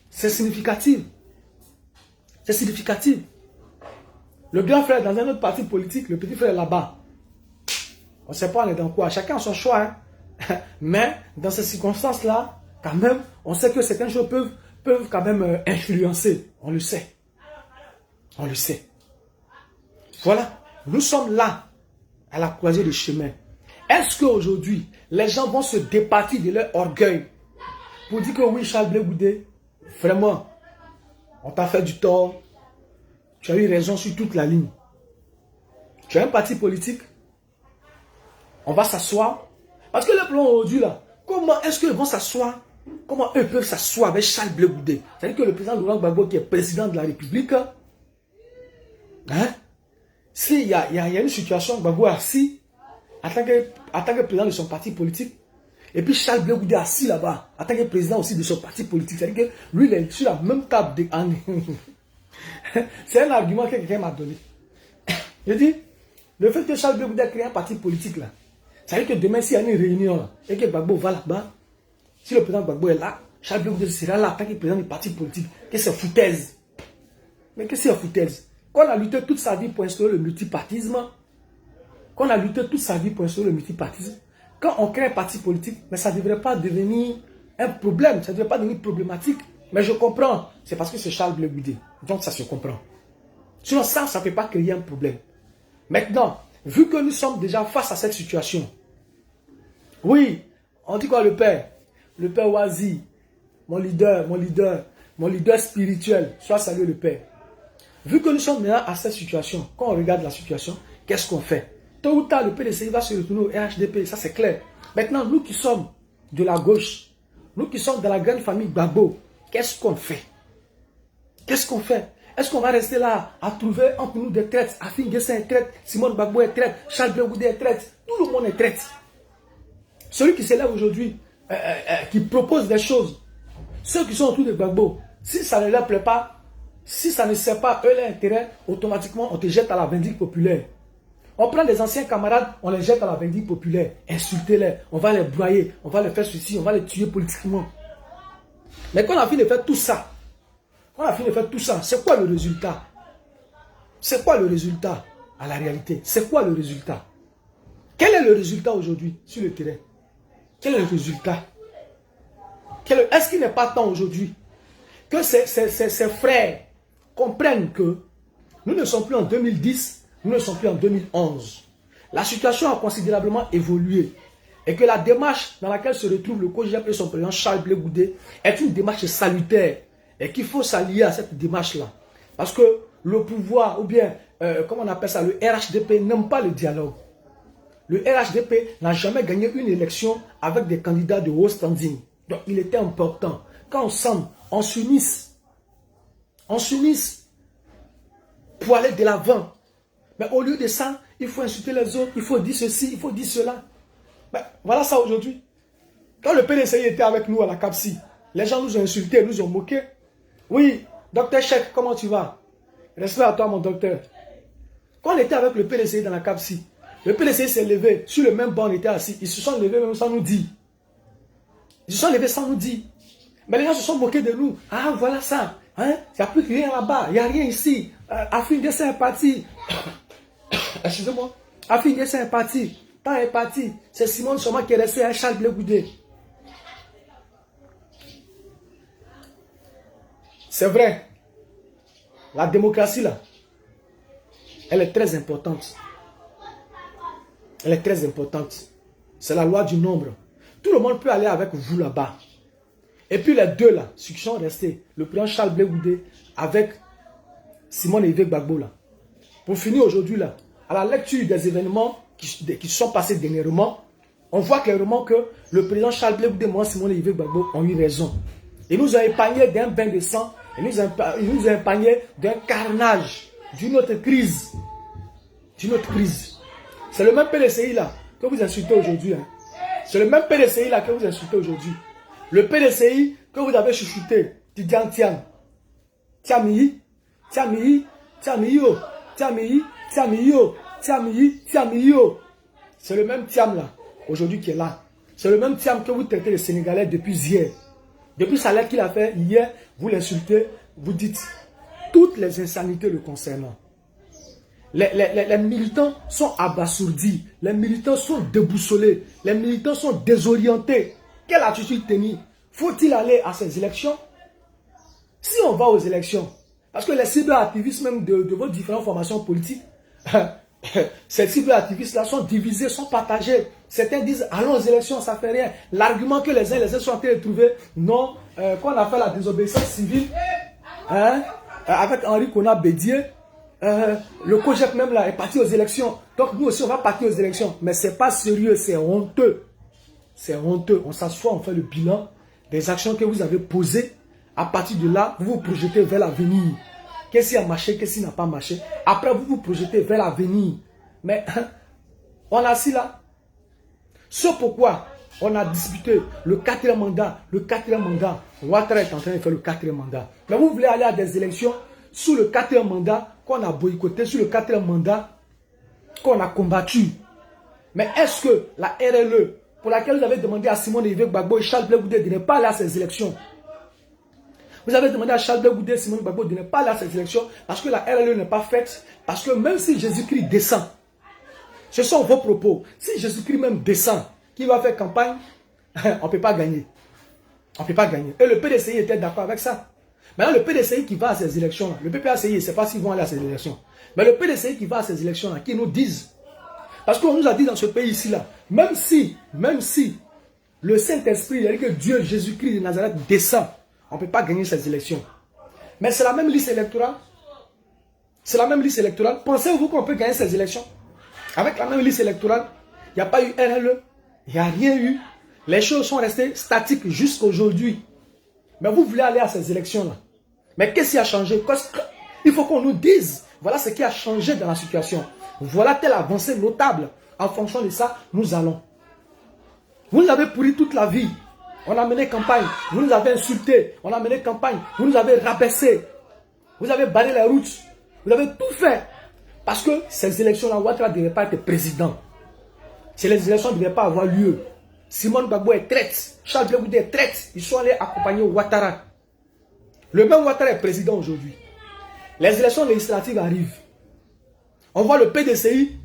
C'est significatif. C'est significatif. Le grand frère dans un autre parti politique, le petit frère là-bas. On ne sait pas on est dans quoi. Chacun a son choix. Hein. Mais dans ces circonstances-là, quand même, on sait que certaines choses peuvent quand même influencer. On le sait. On le sait. Voilà. Nous sommes là, à la croisée du chemin. Est-ce qu'aujourd'hui, les gens vont se départir de leur orgueil pour dire que oui, Charles Blé Goudé, vraiment, on t'a fait du tort. Tu as eu raison sur toute la ligne. Tu as un parti politique. On va s'asseoir. Parce que le plan aujourd'hui là, comment est-ce qu'ils vont s'asseoir? Comment eux peuvent s'asseoir avec Charles Blé Goudé? C'est-à-dire que le président Laurent Gbagbo qui est président de la République, hein? S'il y a une situation, Gbagbo assis en tant que président de son parti politique, et puis Charles Blé Goudé assis là-bas, en tant que président aussi de son parti politique, c'est-à-dire que lui il est sur la même table de... C'est un argument que quelqu'un m'a donné. Je dis, le fait que Charles Blé Goudé a créé un parti politique là, ça veut dire que demain, s'il y a une réunion là, et que Gbagbo va là-bas, si le président Gbagbo est là, Charles Blé Goudé sera là en tant que président du parti politique. Que c'est foutaise. Mais que c'est foutaise? Qu'on a lutté toute sa vie pour instaurer le multipartisme, qu'on a lutté toute sa vie pour instaurer le multipartisme, quand on crée un parti politique, mais ça ne devrait pas devenir un problème, ça ne devrait pas devenir problématique. Mais je comprends, c'est parce que c'est Charles Blé Goudé. Donc ça se comprend. Sinon ça ne peut pas créer un problème. Maintenant, vu que nous sommes déjà face à cette situation, oui, on dit quoi le père? Le père Wazi, mon leader spirituel, soit salué le père. Vu que nous sommes maintenant à cette situation, quand on regarde la situation, qu'est-ce qu'on fait? Tôt ou tard, le PDCI va se retourner au RHDP, ça c'est clair. Maintenant, nous qui sommes de la gauche, nous qui sommes dans la grande famille Gbagbo, qu'est-ce qu'on fait? Qu'est-ce qu'on fait? Est-ce qu'on va rester là à trouver entre nous des traites? Afin Guessin est traite, Simone Gbagbo est traite, Charles Blé Goudé est traite, tout le monde est traite. Celui qui s'élève aujourd'hui, qui propose des choses, ceux qui sont autour de Gbagbo, si ça ne leur plaît pas, si ça ne sert pas eux leur intérêt, automatiquement on te jette à la vindicte populaire. On prend des anciens camarades, on les jette à la vindicte populaire, insultez-les, on va les broyer, on va les faire ceci, on va les tuer politiquement. Mais quand on a fini de faire tout ça, c'est quoi le résultat? C'est quoi le résultat à la réalité? C'est quoi le résultat? Quel est le résultat aujourd'hui sur le terrain? Quel est le résultat? Est-ce qu'il n'est pas temps aujourd'hui que ces frères comprennent que nous ne sommes plus en 2010, nous ne sommes plus en 2011. La situation a considérablement évolué et que la démarche dans laquelle se retrouve le COJEP et son président Charles Blé Goudé est une démarche salutaire et qu'il faut s'allier à cette démarche-là. Parce que le pouvoir ou bien comment on appelle ça, le RHDP n'aime pas le dialogue. Le RHDP n'a jamais gagné une élection avec des candidats de haut standing. Donc, il était important. Quand on s'unisse pour aller de l'avant. Mais au lieu de ça, il faut insulter les autres, il faut dire ceci, il faut dire cela. Ben, voilà ça aujourd'hui. Quand le PDCI était avec nous à la CAPSI, les gens nous ont insultés, nous ont moqués. Oui, docteur Cheikh, comment tu vas? Respect à toi, mon docteur. Quand on était avec le PDCI dans la CAPSI, le PDCI s'est levé, sur le même banc on était assis. Ils se sont levés même sans nous dire. Ils se sont levés sans nous dire. Mais les gens se sont moqués de nous. Ah, voilà ça. Hein? Il n'y a plus rien là-bas. Il n'y a rien ici. Afin de c'est parti. Excusez-moi. Afin de c'est parti. Tant est parti. C'est Simone Soma qui est resté à Charles Blé Goudé. C'est vrai. La démocratie là, elle est très importante. Elle est très importante. C'est la loi du nombre. Tout le monde peut aller avec vous là-bas. Et puis les deux là, ceux qui sont restés, le président Charles Blé Goudé avec Simone Yves Gbagbo là. Pour finir aujourd'hui là, à la lecture des événements qui sont passés dernièrement, on voit clairement que le président Charles Blé Goudé et Simone Yves Gbagbo ont eu raison. Ils nous ont épargné d'un bain de sang, ils nous ont épargné d'un carnage, d'une autre crise. D'une autre crise. C'est le même PDCI là que vous insultez aujourd'hui. Hein. C'est le même PDCI là que vous insultez aujourd'hui. Le PDCI que vous avez chouchouté, Tidiane Tiam, Tiamii, Tiamii, Tiamio, Tiamii, Tiamio, Tiamii, Tiamio. C'est le même Tiam là, aujourd'hui qui est là. C'est le même Tiam que vous traitez les Sénégalais depuis hier. Depuis sa lettre qu'il a fait hier, vous l'insultez, vous dites toutes les insanités le concernant. Les militants sont abasourdis, les militants sont déboussolés, les militants sont désorientés. Quelle attitude tenir? Faut-il aller à ces élections? Si on va aux élections, parce que les cyberactivistes même de vos différentes formations politiques, ces cyberactivistes-là sont divisés, sont partagés. Certains disent, allons aux élections, ça ne fait rien. L'argument que les uns et les autres sont en train de trouver, non, quand on a fait la désobéissance civile, hein, avec Henri Konan Bédier, le COJEP même là est parti aux élections. Donc nous aussi on va partir aux élections. Mais ce n'est pas sérieux, c'est honteux. C'est honteux. On s'assoit, on fait le bilan des actions que vous avez posées. À partir de là, vous vous projetez vers l'avenir. Qu'est-ce qui a marché, qu'est-ce qui n'a pas marché. Après, vous vous projetez vers l'avenir. Mais on a assis là. C'est pourquoi on a disputé le 4e mandat. Le 4e mandat. Ouattara est en train de faire le 4e mandat. Mais vous voulez aller à des élections sous le 4e mandat qu'on a boycotté, sous le 4e mandat qu'on a combattu. Mais est-ce que la RLE, pour laquelle vous avez demandé à Simone Yves Gbagbo et Charles Blé Goudé de ne pas aller à ces élections, vous avez demandé à Charles Blé Goudé et Simone Gbagbo de ne pas aller à ces élections parce que la RLE n'est pas faite, parce que même si Jésus-Christ descend, ce sont vos propos, si Jésus-Christ même descend, qui va faire campagne, on ne peut pas gagner. On ne peut pas gagner. Et le PDCI était d'accord avec ça. Maintenant, le PDCI qui va à ces élections-là, le PPACI, je ne sais pas s'ils vont aller à ces élections, mais le PDCI qui va à ces élections-là, qui nous disent, parce qu'on nous a dit dans ce pays ici-là, même si le Saint-Esprit, il a dit que Dieu, Jésus-Christ de Nazareth descend, on ne peut pas gagner ces élections. Mais c'est la même liste électorale. C'est la même liste électorale. Pensez-vous qu'on peut gagner ces élections? Avec la même liste électorale, il n'y a pas eu RLE, il n'y a rien eu. Les choses sont restées statiques jusqu'à aujourd'hui. Mais vous voulez aller à ces élections-là. Mais qu'est-ce qui a changé? Il faut qu'on nous dise, voilà ce qui a changé dans la situation. Voilà telle avancée notable. En fonction de ça, nous allons. Vous nous avez pourri toute la vie. On a mené campagne. Vous nous avez insultés. On a mené campagne. Vous nous avez rabaissés. Vous avez barré les routes. Vous avez tout fait. Parce que ces élections-là, Ouattara ne devait pas être président. Ces élections ne devaient pas avoir lieu. Simone Gbagbo est traite. Charles Blé Goudé est traite. Ils sont allés accompagner Ouattara. Le même Ouattara est président aujourd'hui. Les élections législatives arrivent. On voit le PDCI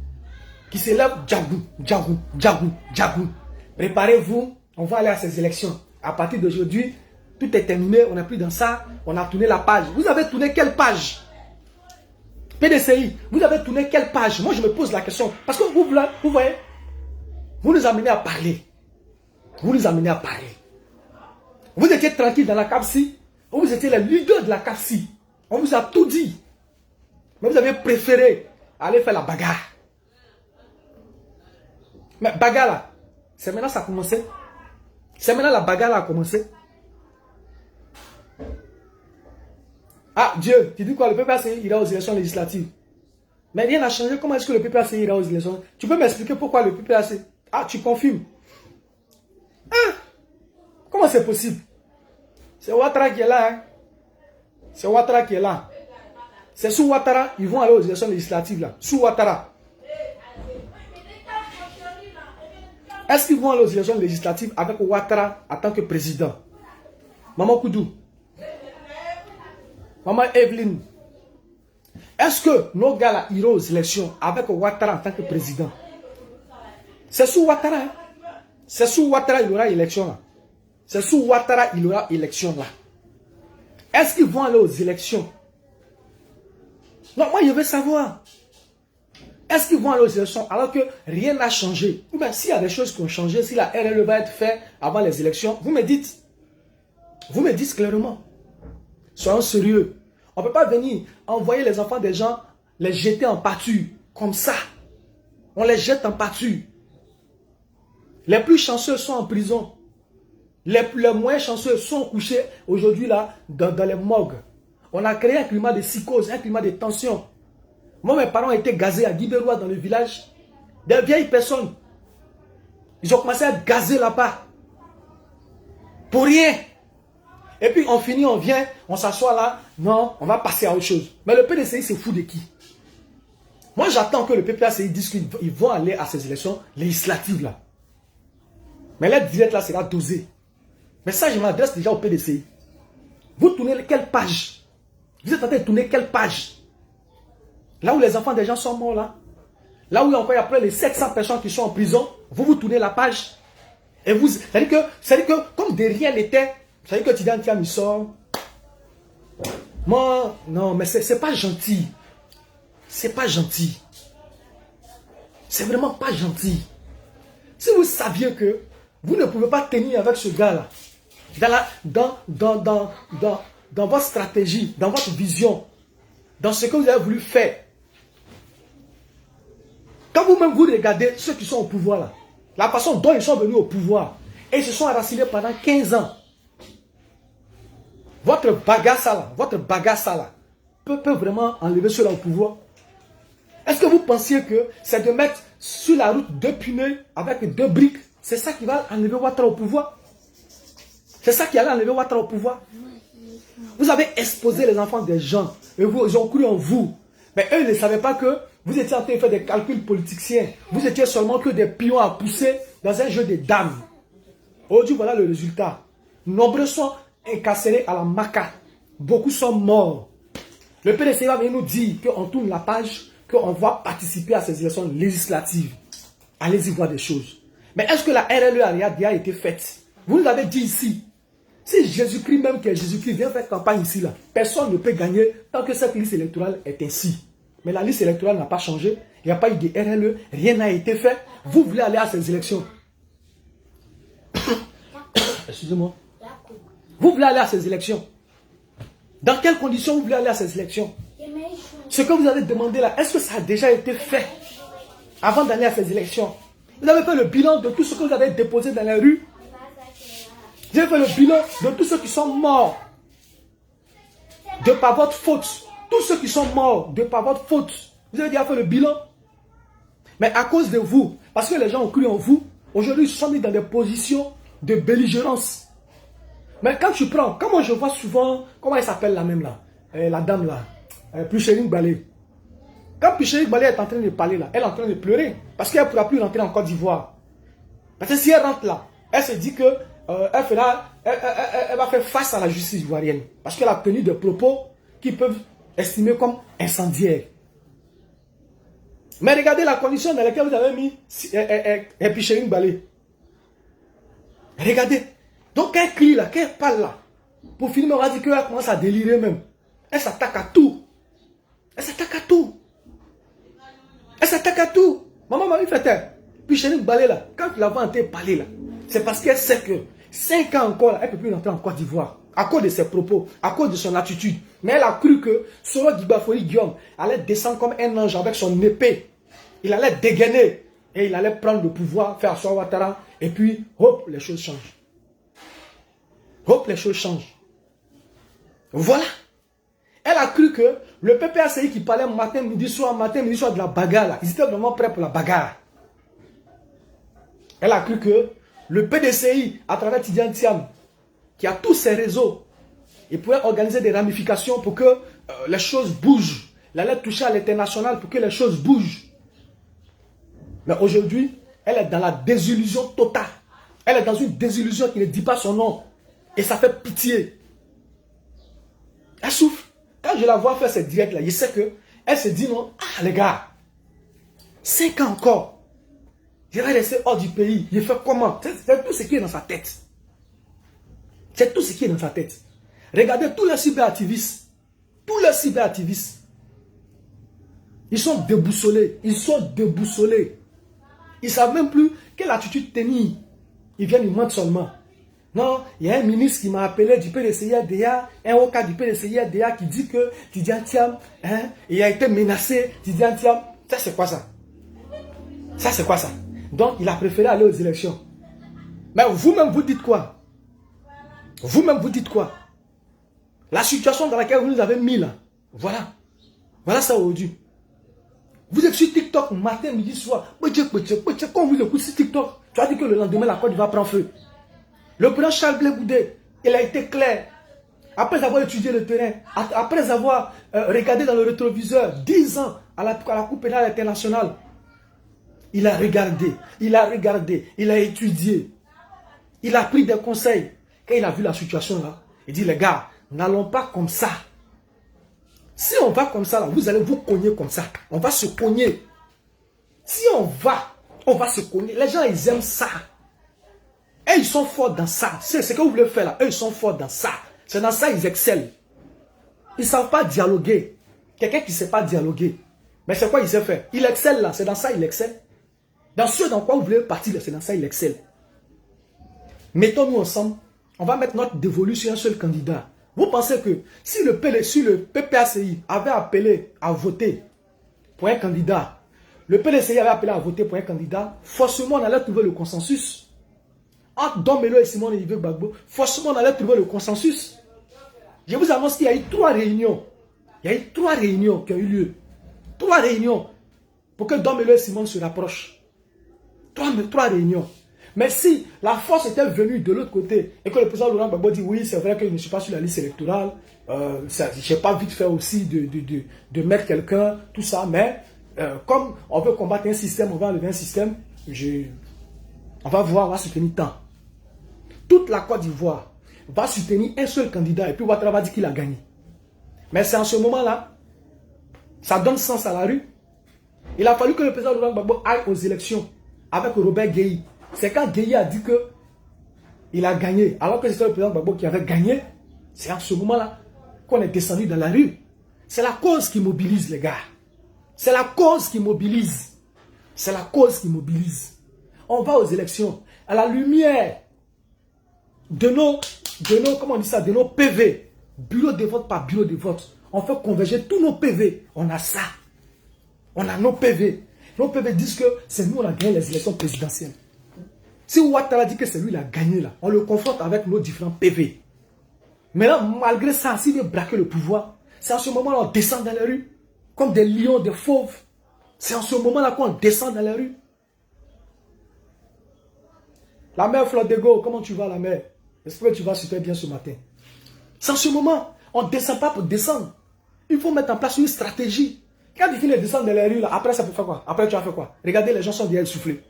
qui s'élève, djagou, djagou, djagou, djagou. Préparez-vous, on va aller à ces élections. À partir d'aujourd'hui, tout est terminé, on n'est plus dans ça, on a tourné la page. Vous avez tourné quelle page? PDCI, vous avez tourné quelle page? Moi, je me pose la question. Parce que vous voyez, vous nous amenez à parler. Vous nous amenez à parler. Vous étiez tranquille dans la CAPSI. Vous étiez le leader de la CAPSI. On vous a tout dit. Mais vous avez préféré aller faire la bagarre. Mais bagarre là, c'est maintenant que ça a commencé. C'est maintenant la bagarre là a commencé. Ah, Dieu, tu dis quoi? Le PPACI ira aux élections législatives. Mais rien n'a changé. Comment est-ce que le PPACI ira aux élections? Tu peux m'expliquer pourquoi le PPACI? Ah, tu confirmes. Ah, comment c'est possible? C'est Ouattara qui est là. Hein? C'est Ouattara qui est là. C'est sous Ouattara, ils vont aller aux élections législatives là. Sous Ouattara. Est-ce qu'ils vont aller aux élections législatives avec Ouattara en tant que président? Maman Koudou. Maman Evelyne. Est-ce que nos gars là iront aux élections avec Ouattara en tant que président? C'est sous Ouattara. Hein? C'est sous Ouattara il y aura élection là. C'est sous Ouattara il y aura élection là. Est-ce qu'ils vont aller aux élections? Non, moi je veux savoir. Est-ce qu'ils vont aller aux élections alors que rien n'a changé? Ou bien s'il y a des choses qui ont changé, si la RLE va être faite avant les élections, vous me dites. Vous me dites clairement. Soyons sérieux. On ne peut pas venir envoyer les enfants des gens, les jeter en pâture. Comme ça. On les jette en pâture. Les plus chanceux sont en prison. Les moins chanceux sont couchés aujourd'hui là dans les morgues. On a créé un climat de psychose, un climat de tension. Moi, mes parents étaient gazés à Guibérois dans le village. Des vieilles personnes. Ils ont commencé à être gazés là-bas. Pour rien. Et puis on finit, on vient, on s'assoit là. Non, on va passer à autre chose. Mais le PDCI, c'est fou de qui? Moi, j'attends que le PPACI dise qu'ils vont aller à ces élections législatives là. Mais l'aide directe là sera dosée. Mais ça, je m'adresse déjà au PDCI. Vous tournez quelle page? Vous êtes en train de tourner quelle page? Là où les enfants des gens sont morts là. Là où encore après les 700 personnes qui sont en prison. Vous tournez la page. Et vous, c'est-à-dire que comme de rien n'était, c'est-à-dire que Tidiane Thiam il sort. Moi, non, mais c'est pas gentil. C'est pas gentil. C'est vraiment pas gentil. Si vous saviez que vous ne pouvez pas tenir avec ce gars-là, dans votre stratégie, dans votre vision, dans ce que vous avez voulu faire, quand vous-même vous regardez ceux qui sont au pouvoir là, la façon dont ils sont venus au pouvoir, et ils se sont enracinés pendant 15 ans, votre bagasse là, peut vraiment enlever cela au pouvoir? Est-ce que vous pensiez que c'est de mettre sur la route 2 pneus avec 2 briques, c'est ça qui va enlever Ouattara au pouvoir? C'est ça qui allait enlever Ouattara au pouvoir? Vous avez exposé les enfants des gens, et ils ont cru en vous. Mais eux, ils ne savaient pas que vous étiez en train de faire des calculs politiciens. Vous étiez seulement que des pions à pousser dans un jeu de dames. Aujourd'hui, voilà le résultat. Nombreux sont incarcérés à la Maca. Beaucoup sont morts. Le PDC va venir nous dire qu'on tourne la page, qu'on va participer à ces élections législatives. Allez-y voir des choses. Mais est-ce que la RLE a été faite? Vous nous avez dit ici. Si Jésus-Christ, même que Jésus-Christ vient faire campagne ici, là, personne ne peut gagner tant que cette liste électorale est ainsi. Mais la liste électorale n'a pas changé. Il n'y a pas eu de RLE. Rien n'a été fait. Vous voulez aller à ces élections. Excusez-moi. Vous voulez aller à ces élections. Dans quelles conditions vous voulez aller à ces élections? Ce que vous avez demandé là, est-ce que ça a déjà été fait avant d'aller à ces élections? Vous avez fait le bilan de tout ce que vous avez déposé dans les rues. Vous avez fait le bilan de tous ceux qui sont morts de par votre faute. Tous ceux qui sont morts de par votre faute. Vous avez déjà fait le bilan. Mais à cause de vous, parce que les gens ont cru en vous, aujourd'hui ils se sont mis dans des positions de belligérance. Mais quand tu prends, comme moi je vois souvent, comment elle s'appelle la même là, la dame là, Puchering Balé. Quand Puchering Balé est en train de parler là, elle est en train de pleurer. Parce qu'elle ne pourra plus rentrer en Côte d'Ivoire. Parce que si elle rentre là, elle se dit que elle va faire face à la justice ivoirienne. Parce qu'elle a tenu des propos qui peuvent estimer comme incendiaires. Mais regardez la condition dans laquelle vous avez mis Puchering Balé. Regardez. Donc elle crie là, qu'elle parle là. Pour finir, on va dire qu'elle commence à délirer même. Elle s'attaque à tout. Elle s'attaque à tout. Elle s'attaque à tout. Maman m'a fait taire. Puis Puchering Balé là, quand tu la vois en train de parler là, c'est parce qu'elle sait que 5 ans encore là, elle ne peut plus rentrer en Côte d'Ivoire. à cause de ses propos, à cause de son attitude. Mais elle a cru que Soro Dibafori Guillaume allait descendre comme un ange avec son épée. Il allait dégainer et il allait prendre le pouvoir, faire asseoir Ouattara. Et puis, hop, les choses changent. Hop, les choses changent. Voilà. Elle a cru que le PPACI qui parlait matin, midi, soir de la bagarre, là, ils étaient vraiment prêts pour la bagarre. Elle a cru que le PDCI, à travers Tidiane Thiam, qui a tous ses réseaux, il pouvait organiser des ramifications pour que les choses bougent. Il allait toucher à l'international pour que les choses bougent. Mais aujourd'hui, elle est dans la désillusion totale. Elle est dans une désillusion qui ne dit pas son nom. Et ça fait pitié. Elle souffre. Quand je la vois faire cette directs là, je sais que elle se dit non, ah les gars, 5 ans encore, je vais rester hors du pays. Je fais comment? C'est tout ce qui est dans sa tête. C'est tout ce qui est dans sa tête. Regardez tous les cyberactivistes. Tous les cyberactivistes. Ils sont déboussolés. Ils sont déboussolés. Ils ne savent même plus quelle attitude tenir. Ils viennent, ils mentent seulement. Non, il y a un ministre qui m'a appelé du PDCI-RDA, un haut cadre du PDCI-RDA qui dit que Tidiane Thiam, il a été menacé. Tidiane Thiam, ça c'est quoi ça? Ça c'est quoi ça? Donc il a préféré aller aux élections. Mais vous-même vous dites quoi? Vous-même vous dites quoi? La situation dans laquelle vous nous avez mis là, voilà. Voilà ça aujourd'hui. Vous êtes sur TikTok matin, midi, soir. Quand vous écoutez sur TikTok, tu as dit que le lendemain la Côte va prendre feu. Le président Charles Blé Goudé, il a été clair. Après avoir étudié le terrain, après avoir regardé dans le rétroviseur 10 ans à la Cour pénale internationale, il a regardé, il a étudié, il a pris des conseils. Quand il a vu la situation là, il dit les gars, n'allons pas comme ça. Si on va comme ça là, vous allez vous cogner comme ça. On va se cogner. Si on va se cogner. Les gens ils aiment ça. Et ils sont forts dans ça. C'est ce que vous voulez faire là. Eux, ils sont forts dans ça. C'est dans ça qu'ils excellent. Ils ne savent pas dialoguer. Quelqu'un qui ne sait pas dialoguer. Mais c'est quoi il sait faire? Il excelle là. C'est dans ça il excelle. Dans ce dans quoi vous voulez partir, c'est dans ça il excelle. Mettons-nous ensemble. On va mettre notre dévolu sur un seul candidat. Vous pensez que si le PPACI avait appelé à voter pour un candidat, le PDCI avait appelé à voter pour un candidat, forcément on allait trouver le consensus. Entre Don Melo et Simone Olivier Gbagbo, forcément on allait trouver le consensus. Je vous annonce qu'il y a eu 3 réunions. Il y a eu 3 réunions qui ont eu lieu. 3 réunions pour que Don Melo et Simone se rapprochent. 3 réunions. Mais si la force était venue de l'autre côté et que le président Laurent Gbagbo dit oui, c'est vrai que je ne suis pas sur la liste électorale, je n'ai pas vite fait aussi de mettre quelqu'un, tout ça, mais comme on veut combattre un système, on va enlever un système, on va voir, on va soutenir tant. Toute la Côte d'Ivoire va soutenir un seul candidat et puis Ouattara va dire qu'il a gagné. Mais c'est en ce moment-là, ça donne sens à la rue. Il a fallu que le président Laurent Gbagbo aille aux élections avec Robert Gueye. C'est quand Gueye a dit qu'il a gagné, alors que c'était le président Gbagbo qui avait gagné, c'est en ce moment-là qu'on est descendu dans la rue. C'est la cause qui mobilise les gars. C'est la cause qui mobilise. C'est la cause qui mobilise. On va aux élections à la lumière de nos comment on dit ça, de nos PV. Bureau de vote par bureau de vote. On fait converger tous nos PV. On a ça. On a nos PV. Nos PV disent que c'est nous on a gagné les élections présidentielles. Si Ouattara dit que c'est lui qui a gagné là, on le confronte avec nos différents PV. Mais là, malgré ça, s'il veut braquer le pouvoir, c'est en ce moment-là qu'on descend dans les rues, comme des lions, des fauves. C'est en ce moment-là qu'on descend dans les rues. La mère Flodego, comment tu vas la mère? J'espère que tu vas super bien ce matin. C'est en ce moment, on ne descend pas pour descendre. Il faut mettre en place une stratégie. Quand il finit de descendre dans les rues, là, après ça peut faire quoi? Après tu as fait quoi? Regardez, les gens sont bien essoufflés.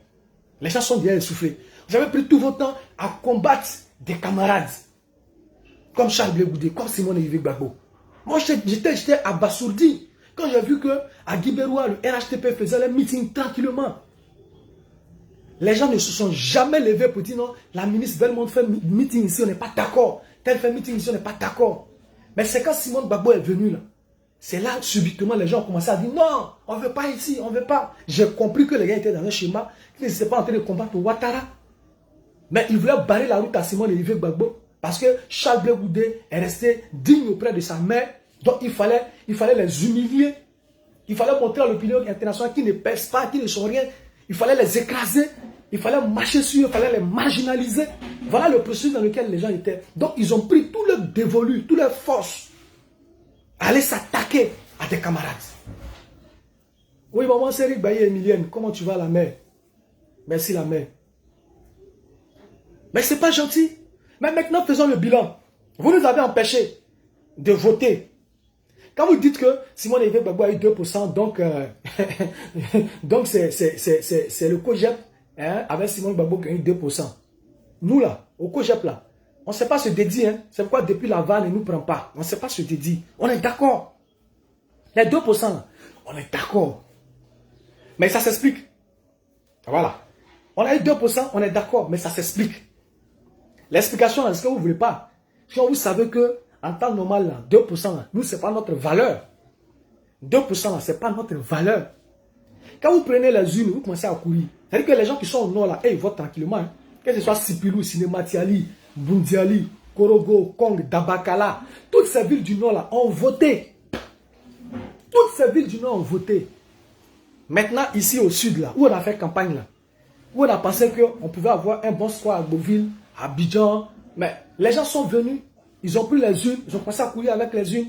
Les gens sont bien essoufflés. Vous avez pris tout votre temps à combattre des camarades. Comme Charles Blé Goudé, comme Simone Olivier Gbagbo. Moi, j'étais abasourdi quand j'ai vu que à Guibérois, le RHTP faisait les meetings tranquillement. Les gens ne se sont jamais levés pour dire non, la ministre Belmont fait meeting ici, on n'est pas d'accord. Tel fait meeting ici, on n'est pas d'accord. Mais c'est quand Simone Gbagbo est venu là. C'est là, subitement, les gens ont commencé à dire non, on ne veut pas ici, on ne veut pas. J'ai compris que les gars étaient dans un schéma, qu'ils n'étaient pas en train de combattre Ouattara. Mais ils voulaient barrer la route à Simone Olivier Gbagbo. Parce que Charles Blé Goudé est resté digne auprès de sa mère. Donc il fallait les humilier. Il fallait montrer à l'opinion internationale qu'ils ne pèsent pas, qu'ils ne sont rien. Il fallait les écraser. Il fallait marcher sur eux, il fallait les marginaliser. Voilà le processus dans lequel les gens étaient. Donc ils ont pris tout leur dévolu, toutes leurs forces, à aller s'attaquer à des camarades. Oui, maman, c'est Eric Bailly Emilienne. Comment tu vas, la mère? Merci, la mère. Mais c'est pas gentil. Mais maintenant, faisons le bilan. Vous nous avez empêchés de voter. Quand vous dites que Simone Veil Gbagbo a eu 2%, donc donc c'est le COGEP, hein, avec Simone Gbagbo qui a eu 2%. Nous là, au COGEP là, on ne sait pas se dédier. Hein. C'est pourquoi depuis la vanne, ne nous prend pas. On ne sait pas se dédier. On est d'accord. Les 2% là, on est d'accord. Mais ça s'explique. Voilà. On a eu 2%, on est d'accord, mais ça s'explique. L'explication, est-ce que vous ne voulez pas? Quand vous savez que, en temps normal, là, 2%, là, nous, ce n'est pas notre valeur. 2%, ce n'est pas notre valeur. Quand vous prenez les unes, vous commencez à courir. C'est-à-dire que les gens qui sont au nord, là, ils votent tranquillement. Hein. Que ce soit Sipilou, Sinematiali, Bundiali, Korogo, Kong, Dabakala, toutes ces villes du nord, là, ont voté. Toutes ces villes du nord ont voté. Maintenant, ici au sud, là, où on a fait campagne, là, où on a pensé qu'on pouvait avoir un bon score à Beauville, à Abidjan, mais les gens sont venus, ils ont pris les unes, ils ont commencé à courir avec les unes,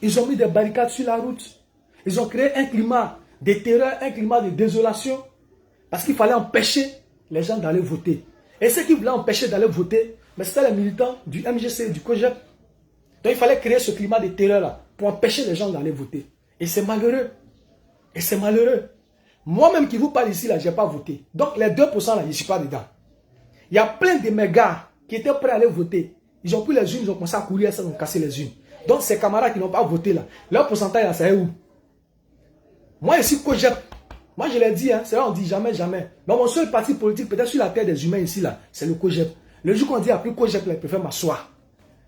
ils ont mis des barricades sur la route, ils ont créé un climat de terreur, un climat de désolation, parce qu'il fallait empêcher les gens d'aller voter. Et ceux qui voulaient empêcher d'aller voter, c'était les militants du MGC, du COGEP. Donc il fallait créer ce climat de terreur là, pour empêcher les gens d'aller voter. Et c'est malheureux. Et c'est malheureux. Moi-même qui vous parle ici, là, je n'ai pas voté. Donc les 2% là, je ne suis pas dedans. Il y a plein de mes gars qui étaient prêts à aller voter. Ils ont pris les unes, ils ont commencé à courir, ils ont cassé les unes. Donc ces camarades qui n'ont pas voté là, leur pourcentage là, c'est où? Moi ici, COGEP, moi je l'ai dit, hein, c'est là on dit jamais, jamais. Mais mon seul parti politique, peut-être sur la terre des humains ici là, c'est le COGEP. Le jour qu'on dit après COGEP, là, je préfère m'asseoir.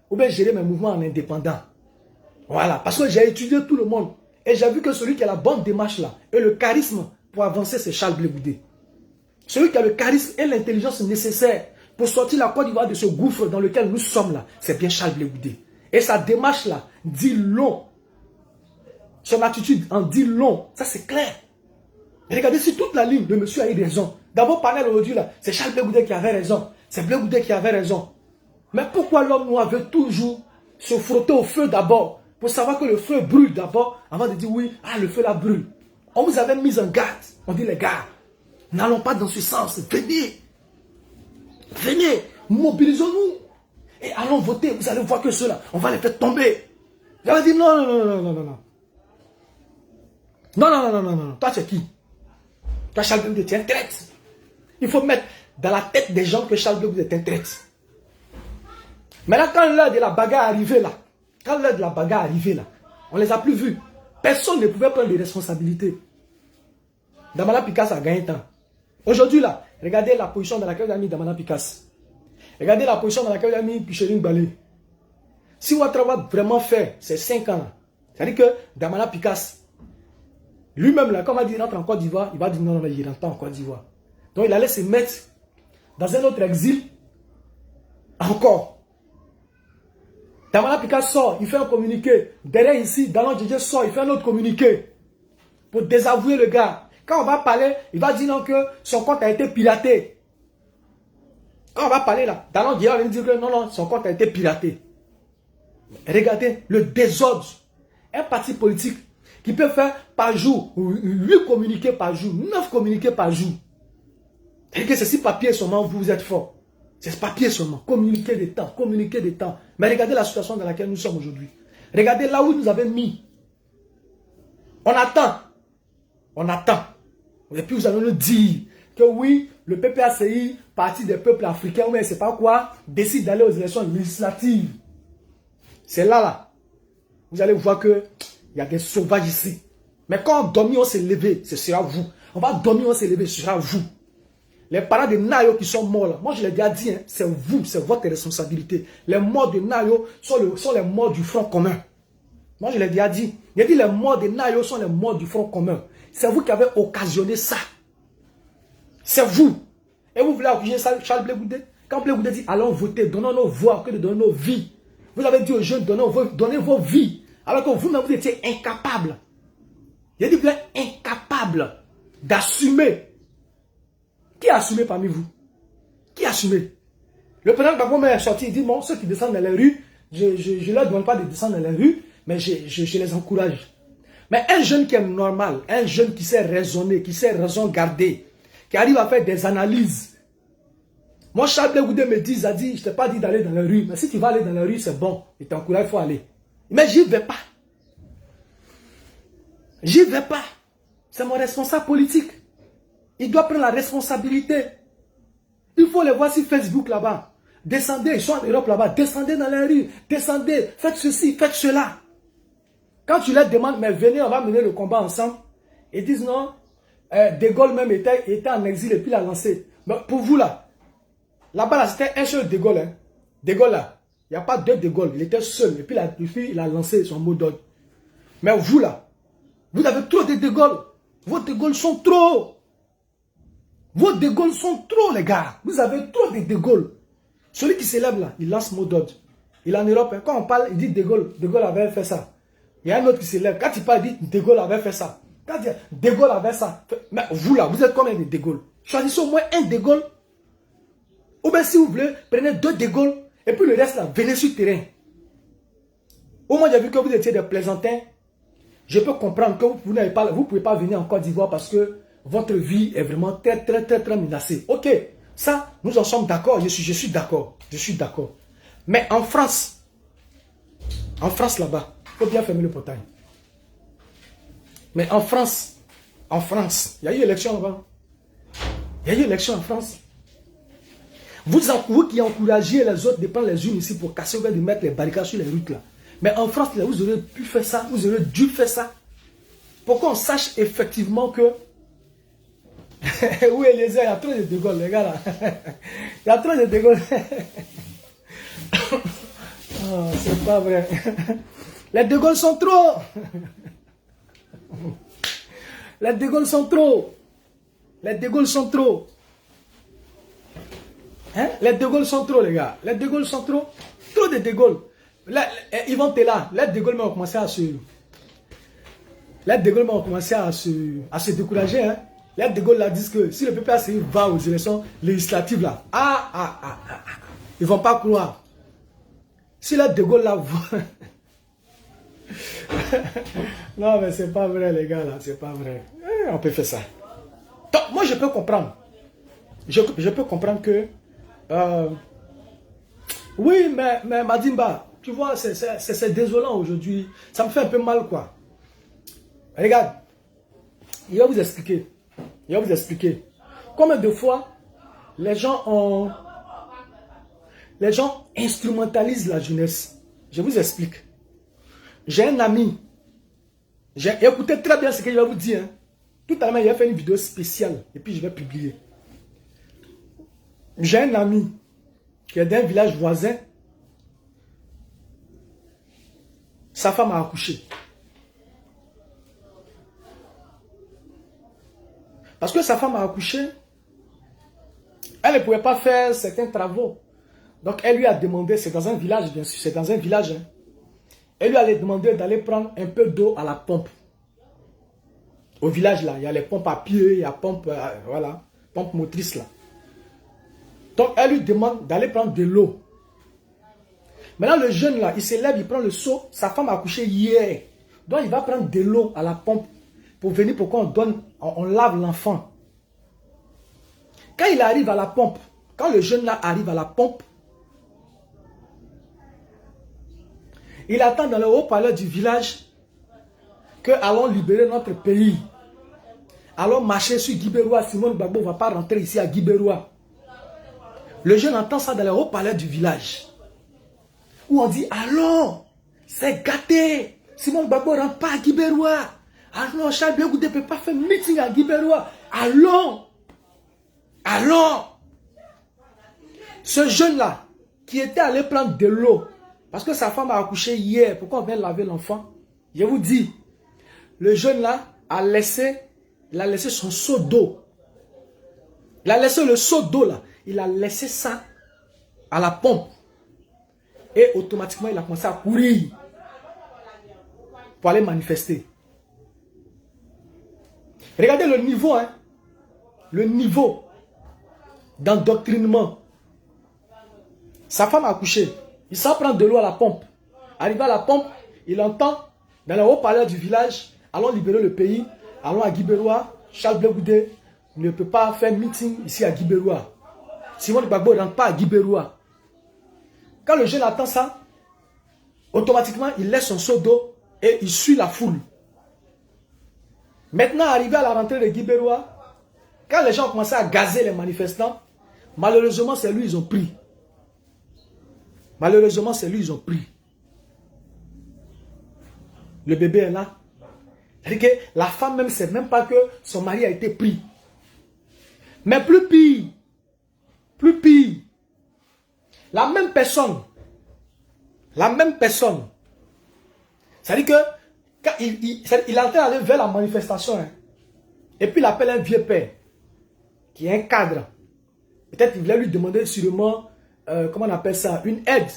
Ou bien gérer mes mouvements en indépendant. Voilà, parce que j'ai étudié tout le monde. Et j'ai vu que celui qui a la bonne démarche là, et le charisme pour avancer, c'est Charles Blé Goudé. Celui qui a le charisme et l'intelligence nécessaires pour sortir la Côte d'Ivoire de ce gouffre dans lequel nous sommes là, c'est bien Charles Blé Goudé. Et sa démarche là dit long. Son attitude en dit long. Ça c'est clair. Et regardez si toute la ligne, le monsieur a eu raison. Dans vos panels aujourd'hui là, c'est Charles Blé Goudé qui avait raison. C'est Blé Goudé qui avait raison. Mais pourquoi l'homme noir veut toujours se frotter au feu d'abord pour savoir que le feu brûle d'abord avant de dire oui, ah le feu là brûle. On vous avait mis en garde. On dit les gars, n'allons pas dans ce sens. Venez. Venez. Mobilisons-nous. Et allons voter. Vous allez voir que ceux-là, on va les faire tomber. J'avais dit non, non, non, non, non, non, non. Non, non, non, non, non, non. Toi, c'est qui? Toi, Charles Blé Goudé, tu es un traître. Il faut mettre dans la tête des gens que Charles Blé Goudé est un traître. Maintenant, quand l'heure de la bagarre est arrivée là, on ne les a plus vus. Personne ne pouvait prendre des responsabilités. Damana Picasse a gagné temps. Aujourd'hui là, regardez la position dans laquelle il a mis Damana Picasse. Regardez la position dans laquelle il a mis Picheline Balé. Si Ouattara va vraiment faire ces 5 ans là, c'est-à-dire que Damana Picasse, lui-même là, quand on va dire il rentre en Côte d'Ivoire, il va dire non, non, il rentre pas en Côte d'Ivoire. Donc il allait se mettre dans un autre exil encore. Damana Picasse sort, il fait un communiqué. Derrière ici, Dalon Djedje sort, il fait un autre communiqué. Pour désavouer le gars. Quand on va parler, il va dire non que son compte a été piraté. Quand on va parler là, Dalon Djedje va dire que non, non, son compte a été piraté. Regardez le désordre. Un parti politique qui peut faire par jour 8 communiqués par jour, 9 communiqués par jour. Et que c'est si papier seulement, vous êtes fort. C'est ce papier seulement. Communiquer des temps, communiquer des temps. Mais regardez la situation dans laquelle nous sommes aujourd'hui. Regardez là où nous avons mis. On attend. On attend. Et puis vous allez nous dire que oui, le PPACI, parti des peuples africains, ou bien c'est pas quoi, décide d'aller aux élections législatives. C'est là. Vous allez voir que il y a des sauvages ici. Mais quand on dormit, on s'est levé, ce sera vous. On va dormir, on s'est levé, ce sera vous. Les parents de Nayo qui sont morts là, moi je l'ai déjà dit, hein, c'est vous, c'est votre responsabilité. Les morts de Nayo sont les morts du Front commun. Moi je l'ai déjà dit. J'ai dit les morts de Nayo sont les morts du Front commun. C'est vous qui avez occasionné ça. C'est vous. Et vous voulez accuser Charles Blé Goudé? Quand vous dit, allons voter, donnons nos voix, que de donner nos vies. Vous avez dit aux jeunes, donnez vos vies. Alors que vous-même, vous étiez incapables. Il a dit, vous êtes incapables d'assumer. Qui a assumé parmi vous? Qui a assumé? Le président Gbagbo est sorti, il dit, bon, ceux qui descendent dans les rues, je ne leur demande pas de descendre dans les rues, mais je les encourage. Mais un jeune qui est normal, un jeune qui sait raisonner, qui sait raison garder, qui arrive à faire des analyses. Moi, Charles Blé Goudé me dit, je ne t'ai pas dit d'aller dans la rue, mais si tu vas aller dans la rue, c'est bon, il t'encourage, il faut aller. Mais j'y vais pas. J'y vais pas. C'est mon responsable politique. Il doit prendre la responsabilité. Il faut les voir sur Facebook là-bas. Descendez, ils sont en Europe là-bas. Descendez dans les rues. Descendez, faites ceci, faites cela. Quand tu leur demandes, mais venez, on va mener le combat ensemble. Ils disent non. De Gaulle même était en exil et puis l'a lancé. Mais pour vous là, là-bas, c'était un seul De Gaulle. Hein. De Gaulle là, il n'y a pas deux De Gaulle. Il était seul et puis il a lancé son mot d'ordre. Mais vous là, vous avez trop de Gaulle. Vos De Gaulle sont trop. Vos De Gaulle sont trop, les gars. Vous avez trop de Gaulle. Celui qui s'élève là, il lance mot d'ordre. Il est en Europe. Hein. Quand on parle, il dit De Gaulle. De Gaulle avait fait ça. Il y a un autre qui s'élève. Quand il parle, il dit De Gaulle avait fait ça. Quand il dit De Gaulle avait ça. Mais vous là, vous êtes combien de Gaulle? Choisissez au moins un De Gaulle. Ou bien si vous voulez, prenez deux De Gaulle. Et puis le reste là, venez sur le terrain. Au moins, j'ai vu que vous étiez des plaisantins. Je peux comprendre que vous ne pouvez pas venir en Côte d'Ivoire parce que votre vie est vraiment très menacée. Ok, ça, nous en sommes d'accord. Je suis d'accord. Je suis d'accord. Mais en France là-bas, il faut bien fermer le portail. Mais en France, il y a eu élection là-bas. Il y a eu élection en France. Vous qui encouragez les autres de prendre les unes ici pour casser, de mettre les barricades sur les routes là. Mais en France, là, vous aurez pu faire ça, vous aurez dû faire ça. Pour qu'on sache effectivement que... Oui, il y a trop de Gaulle, les gars là. Il y a trop de Gaulle. Oh, c'est pas vrai. Les De Gaulle sont trop. Les De Gaulle sont trop. Les De Gaulle sont trop. Hein? Les De Gaulle sont trop, les gars. Les De Gaulle sont trop. Trop de De Gaulle. Là, ils vont être là. Les De Gaulle ont commencé à se... Les De Gaulle ont commencé à se décourager. Hein? Les De Gaulle là, disent que si le PPACI va aux élections législatives là, ils ne vont pas croire. Si les De Gaulle là vont... Non, mais c'est pas vrai, les gars là, c'est pas vrai. On peut faire ça. Donc, moi, je peux comprendre. Je peux comprendre que... oui, mais Madimba, tu vois, c'est désolant aujourd'hui. Ça me fait un peu mal, quoi. Regarde, il va vous expliquer. Il va vous expliquer. Combien de fois les gens instrumentalisent la jeunesse. Je vous explique. J'ai un ami. Écoutez très bien ce que je vais vous dire. Hein. Tout à l'heure, il a fait une vidéo spéciale. Et puis, je vais publier. J'ai un ami qui est d'un village voisin. Sa femme a accouché. Parce que sa femme a accouché, elle ne pouvait pas faire certains travaux. Donc, elle lui a demandé, c'est dans un village, bien sûr, c'est dans un village. Hein. Elle lui a demandé d'aller prendre un peu d'eau à la pompe. Au village, là, il y a les pompes à pied, il y a pompe, voilà, pompe motrice, là. Donc, elle lui demande d'aller prendre de l'eau. Maintenant, le jeune, là, il se lève, il prend le seau. Sa femme a accouché hier. Donc, il va prendre de l'eau à la pompe pour venir, pour qu'on on lave l'enfant. Quand il arrive à la pompe, quand le jeune, là, arrive à la pompe, il attend dans le haut-parleur du village que allons libérer notre pays. Allons marcher sur Guibérois. Simone Gbagbo ne va pas rentrer ici à Guibérois. Le jeune entend ça dans le haut-parleur du village. Où on dit, allons, c'est gâté. Simone Gbagbo ne rentre pas à Guibérois. Allons, Charles Blé Goudé ne peut pas faire meeting à Guibérois. Allons. Allons. Ce jeune-là, qui était allé prendre de l'eau, parce que sa femme a accouché hier, pourquoi on vient laver l'enfant? Je vous dis, le jeune-là a laissé son seau d'eau. Il a laissé le seau d'eau là. Il a laissé ça à la pompe. Et automatiquement, il a commencé à courir pour aller manifester. Regardez le niveau, hein, le niveau d'endoctrinement. Sa femme a accouché. Il s'en prend de l'eau à la pompe. Arrivé à la pompe, il entend dans le haut-parleur du village, allons libérer le pays, allons à Guibérois, Charles Blé Goudé ne peut pas faire meeting ici à Guibérois. Simon Gbagbo ne rentre pas à Guibérois. Quand le jeune attend ça, automatiquement, il laisse son seau d'eau et il suit la foule. Maintenant, arrivé à la rentrée de Guibérois, quand les gens ont commencé à gazer les manifestants, malheureusement, c'est lui, ils ont pris. Malheureusement, c'est lui, ils ont pris. Le bébé est là. C'est-à-dire que la femme même ne sait même pas que son mari a été pris. Mais plus pire, la même personne, c'est-à-dire que quand il est en train d'aller vers la manifestation, hein, et puis il appelle un vieux père, qui est un cadre. Peut-être qu'il voulait lui demander sûrement, comment on appelle ça, une aide.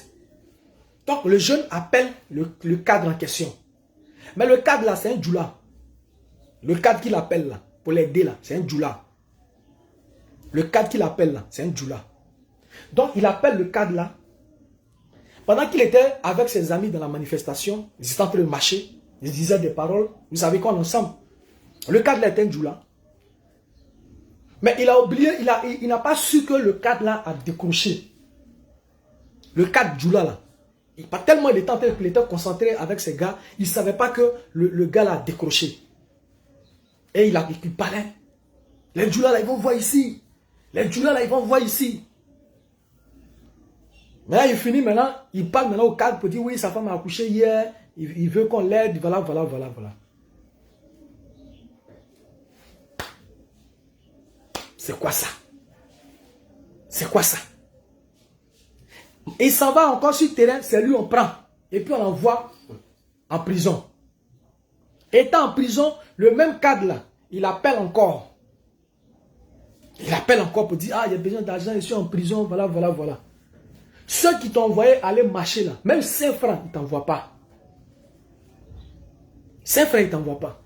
Donc le jeune appelle le cadre en question. Mais le cadre là, c'est un djoula. Le cadre qu'il appelle là, pour l'aider là, c'est un djoula. Le cadre qu'il appelle là, c'est un djoula. Donc il appelle le cadre là. Pendant qu'il était avec ses amis dans la manifestation, ils étaient en train de marcher, ils disaient des paroles, vous savez quoi ensemble. Le cadre là était un djoula. Mais il a oublié, il n'a pas su que le cadre là a décroché. Le cadre djoula là. Tellement il était concentré avec ses gars, il ne savait pas que le gars là a décroché. Et il parlait. Les djoulas là, ils vont voir ici. Les djoulas là, ils vont voir ici. Mais là, il finit maintenant, il parle maintenant au cadre pour dire oui, sa femme a accouché hier, il veut qu'on l'aide, voilà. C'est quoi ça? C'est quoi ça? Il s'en va encore sur le terrain, c'est lui on prend. Et puis on l'envoie en prison. Étant en prison, le même cadre là, il appelle encore. Il appelle encore pour dire, ah, il y a besoin d'argent, je suis en prison, voilà. Ceux qui t'ont envoyé aller marcher là, même 5 francs, ils ne t'envoient pas. 5 francs, ils ne t'envoient pas.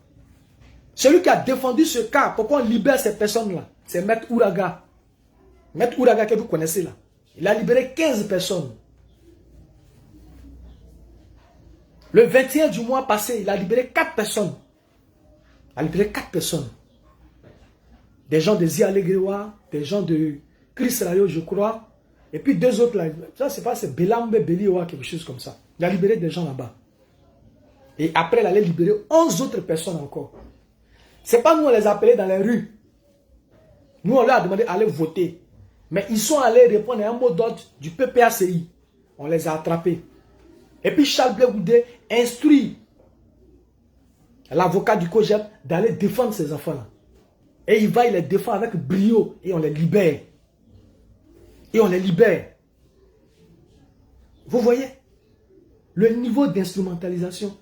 Celui qui a défendu ce cas, pourquoi on libère ces personnes-là, c'est Maître Ouraga. Maître Ouraga que vous connaissez là. Il a libéré 15 personnes. Le 21 du mois passé, il a libéré 4 personnes. Il a libéré 4 personnes. Des gens de Zia Alegrewa, des gens de Chris Rayo, je crois. Et puis 2 autres là. Ça, c'est pas, c'est Belambe Belioa, quelque chose comme ça. Il a libéré des gens là-bas. Et après, il allait libérer 11 autres personnes encore. C'est pas nous, on les appelait dans les rues. Nous, on leur a demandé d'aller voter. Mais ils sont allés répondre à un mot d'ordre du PPACI. On les a attrapés. Et puis Charles Blé Goudé instruit l'avocat du COJEP d'aller défendre ces enfants-là. Et il les défend avec brio et on les libère. Vous voyez le niveau d'instrumentalisation.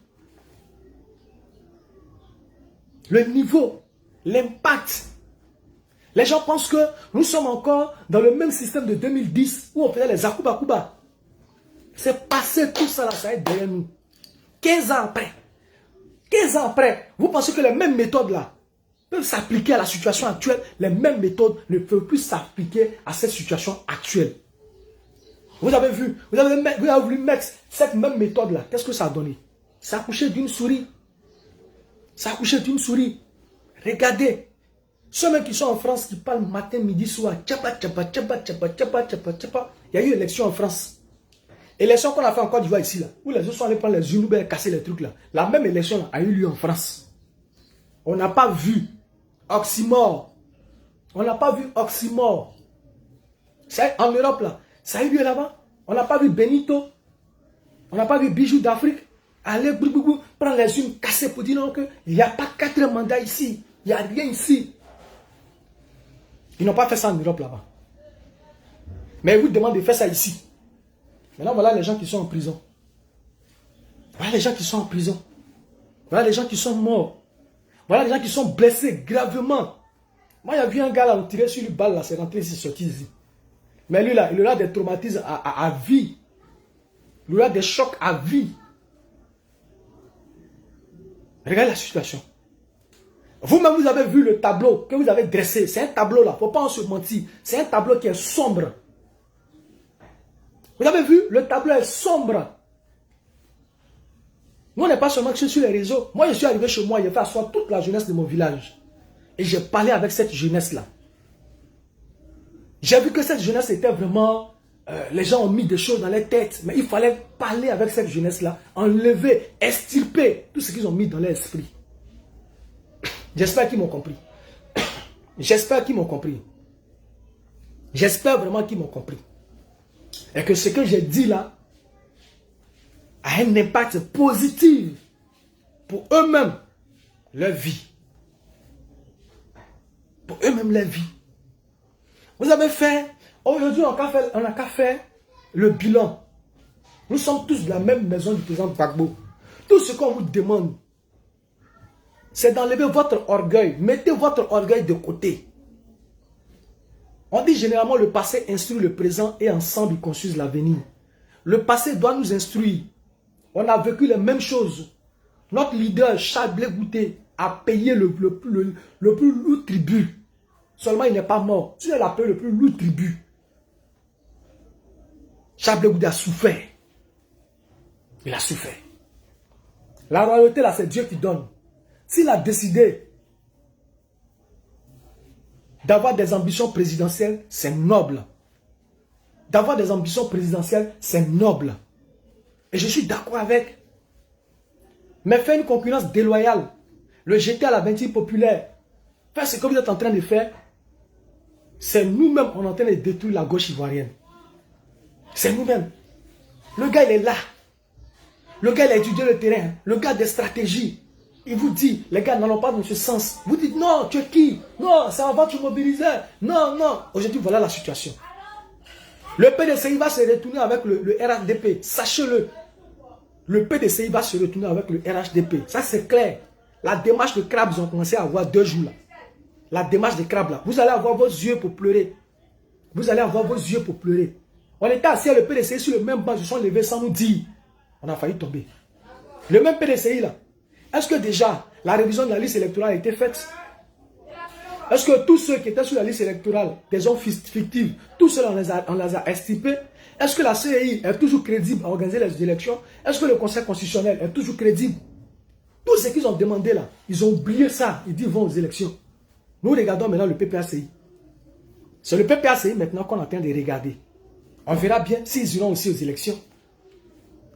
Le niveau, l'impact. Les gens pensent que nous sommes encore dans le même système de 2010 où on faisait les Akuba. C'est passé tout ça là, ça est derrière nous. 15 ans après, vous pensez que les mêmes méthodes là peuvent s'appliquer à la situation actuelle? Les mêmes méthodes ne peuvent plus s'appliquer à cette situation actuelle. Vous avez vu, vous avez voulu mettre cette même méthode là. Qu'est-ce que ça a donné? Ça a accouché d'une souris. Regardez. Ceux même qui sont en France, qui parlent matin, midi, soir, tchapa. Il y a eu élection en France. Élection qu'on a fait en Côte d'Ivoire ici, là, où les autres sont allés prendre les Unuber et casser les trucs là. La même élection là, a eu lieu en France. On n'a pas vu oxymore. C'est en Europe là. Ça a eu lieu là-bas. On n'a pas vu Benito. On n'a pas vu Bijou d'Afrique. Aller prendre les unes, casser pour dire non qu'il n'y a pas 4 mandats ici. Il n'y a rien ici. Ils n'ont pas fait ça en Europe là-bas. Mais ils vous demandent de faire ça ici. Maintenant, voilà les gens qui sont en prison. Voilà les gens qui sont morts. Voilà les gens qui sont blessés gravement. Moi, il y a vu un gars là, on tirait sur une balle là, c'est rentré, c'est sorti ici. Mais lui là, il aura des traumatismes à vie. Il aura des chocs à vie. Regardez la situation. Vous-même, vous avez vu le tableau que vous avez dressé. C'est un tableau là, il ne faut pas en se mentir. C'est un tableau qui est sombre. Vous avez vu, le tableau est sombre. Nous, on n'est pas seulement sur les réseaux. Moi, je suis arrivé chez moi, j'ai fait asseoir toute la jeunesse de mon village. Et j'ai parlé avec cette jeunesse-là. J'ai vu que cette jeunesse était vraiment... les gens ont mis des choses dans les têtes. Mais il fallait parler avec cette jeunesse-là. Enlever, extirper tout ce qu'ils ont mis dans l'esprit. J'espère qu'ils m'ont compris. J'espère qu'ils m'ont compris. J'espère vraiment qu'ils m'ont compris. Et que ce que j'ai dit là a un impact positif pour eux-mêmes, leur vie. Pour eux-mêmes, leur vie. Vous avez fait, aujourd'hui, on n'a qu'à faire le bilan. Nous sommes tous de la même maison du président Gbagbo. Tout ce qu'on vous demande, c'est d'enlever votre orgueil. Mettez votre orgueil de côté. On dit généralement le passé instruit le présent et ensemble ils construisent l'avenir. Le passé doit nous instruire. On a vécu les mêmes choses. Notre leader, Charles Blé Goûté, a payé le plus lourd tribut. Seulement, il n'est pas mort. Tu l'as payé le plus lourd tribut. Charles Blé Goûté a souffert. Il a souffert. La royauté, là, c'est Dieu qui donne. S'il a décidé d'avoir des ambitions présidentielles, c'est noble. D'avoir des ambitions présidentielles, c'est noble. Et je suis d'accord avec. Mais faire une concurrence déloyale, le jeter à la ventile populaire, faire ce que vous êtes en train de faire, c'est nous-mêmes on est en train de détruire la gauche ivoirienne. C'est nous-mêmes. Le gars, il est là. Le gars, il a étudié le terrain. Le gars des stratégies. Il vous dit, les gars n'allons pas dans ce sens. Vous dites, non, tu es qui? Non, c'est avant tu mobilisais. Non, non. Aujourd'hui, voilà la situation. Le PDCI va se retourner avec le RHDP. Sachez-le. Le PDCI va se retourner avec le RHDP. Ça, c'est clair. La démarche de Crabes, ils ont commencé à avoir 2 jours là. La démarche de Crabes là. Vous allez avoir vos yeux pour pleurer. Vous allez avoir vos yeux pour pleurer. On était assis à le PDCI sur le même banc. Ils se sont levés sans nous dire. On a failli tomber. Le même PDCI là. Est-ce que déjà la révision de la liste électorale a été faite? Est-ce que tous ceux qui étaient sur la liste électorale, des gens fictifs, tous ceux-là on les a extirpés? Est-ce que la CEI est toujours crédible à organiser les élections? Est-ce que le Conseil constitutionnel est toujours crédible? Tout ce qu'ils ont demandé là, ils ont oublié ça. Ils disent vont aux élections. Nous regardons maintenant le PPACI. C'est le PPACI maintenant qu'on est en train de regarder. On verra bien s'ils iront aussi aux élections.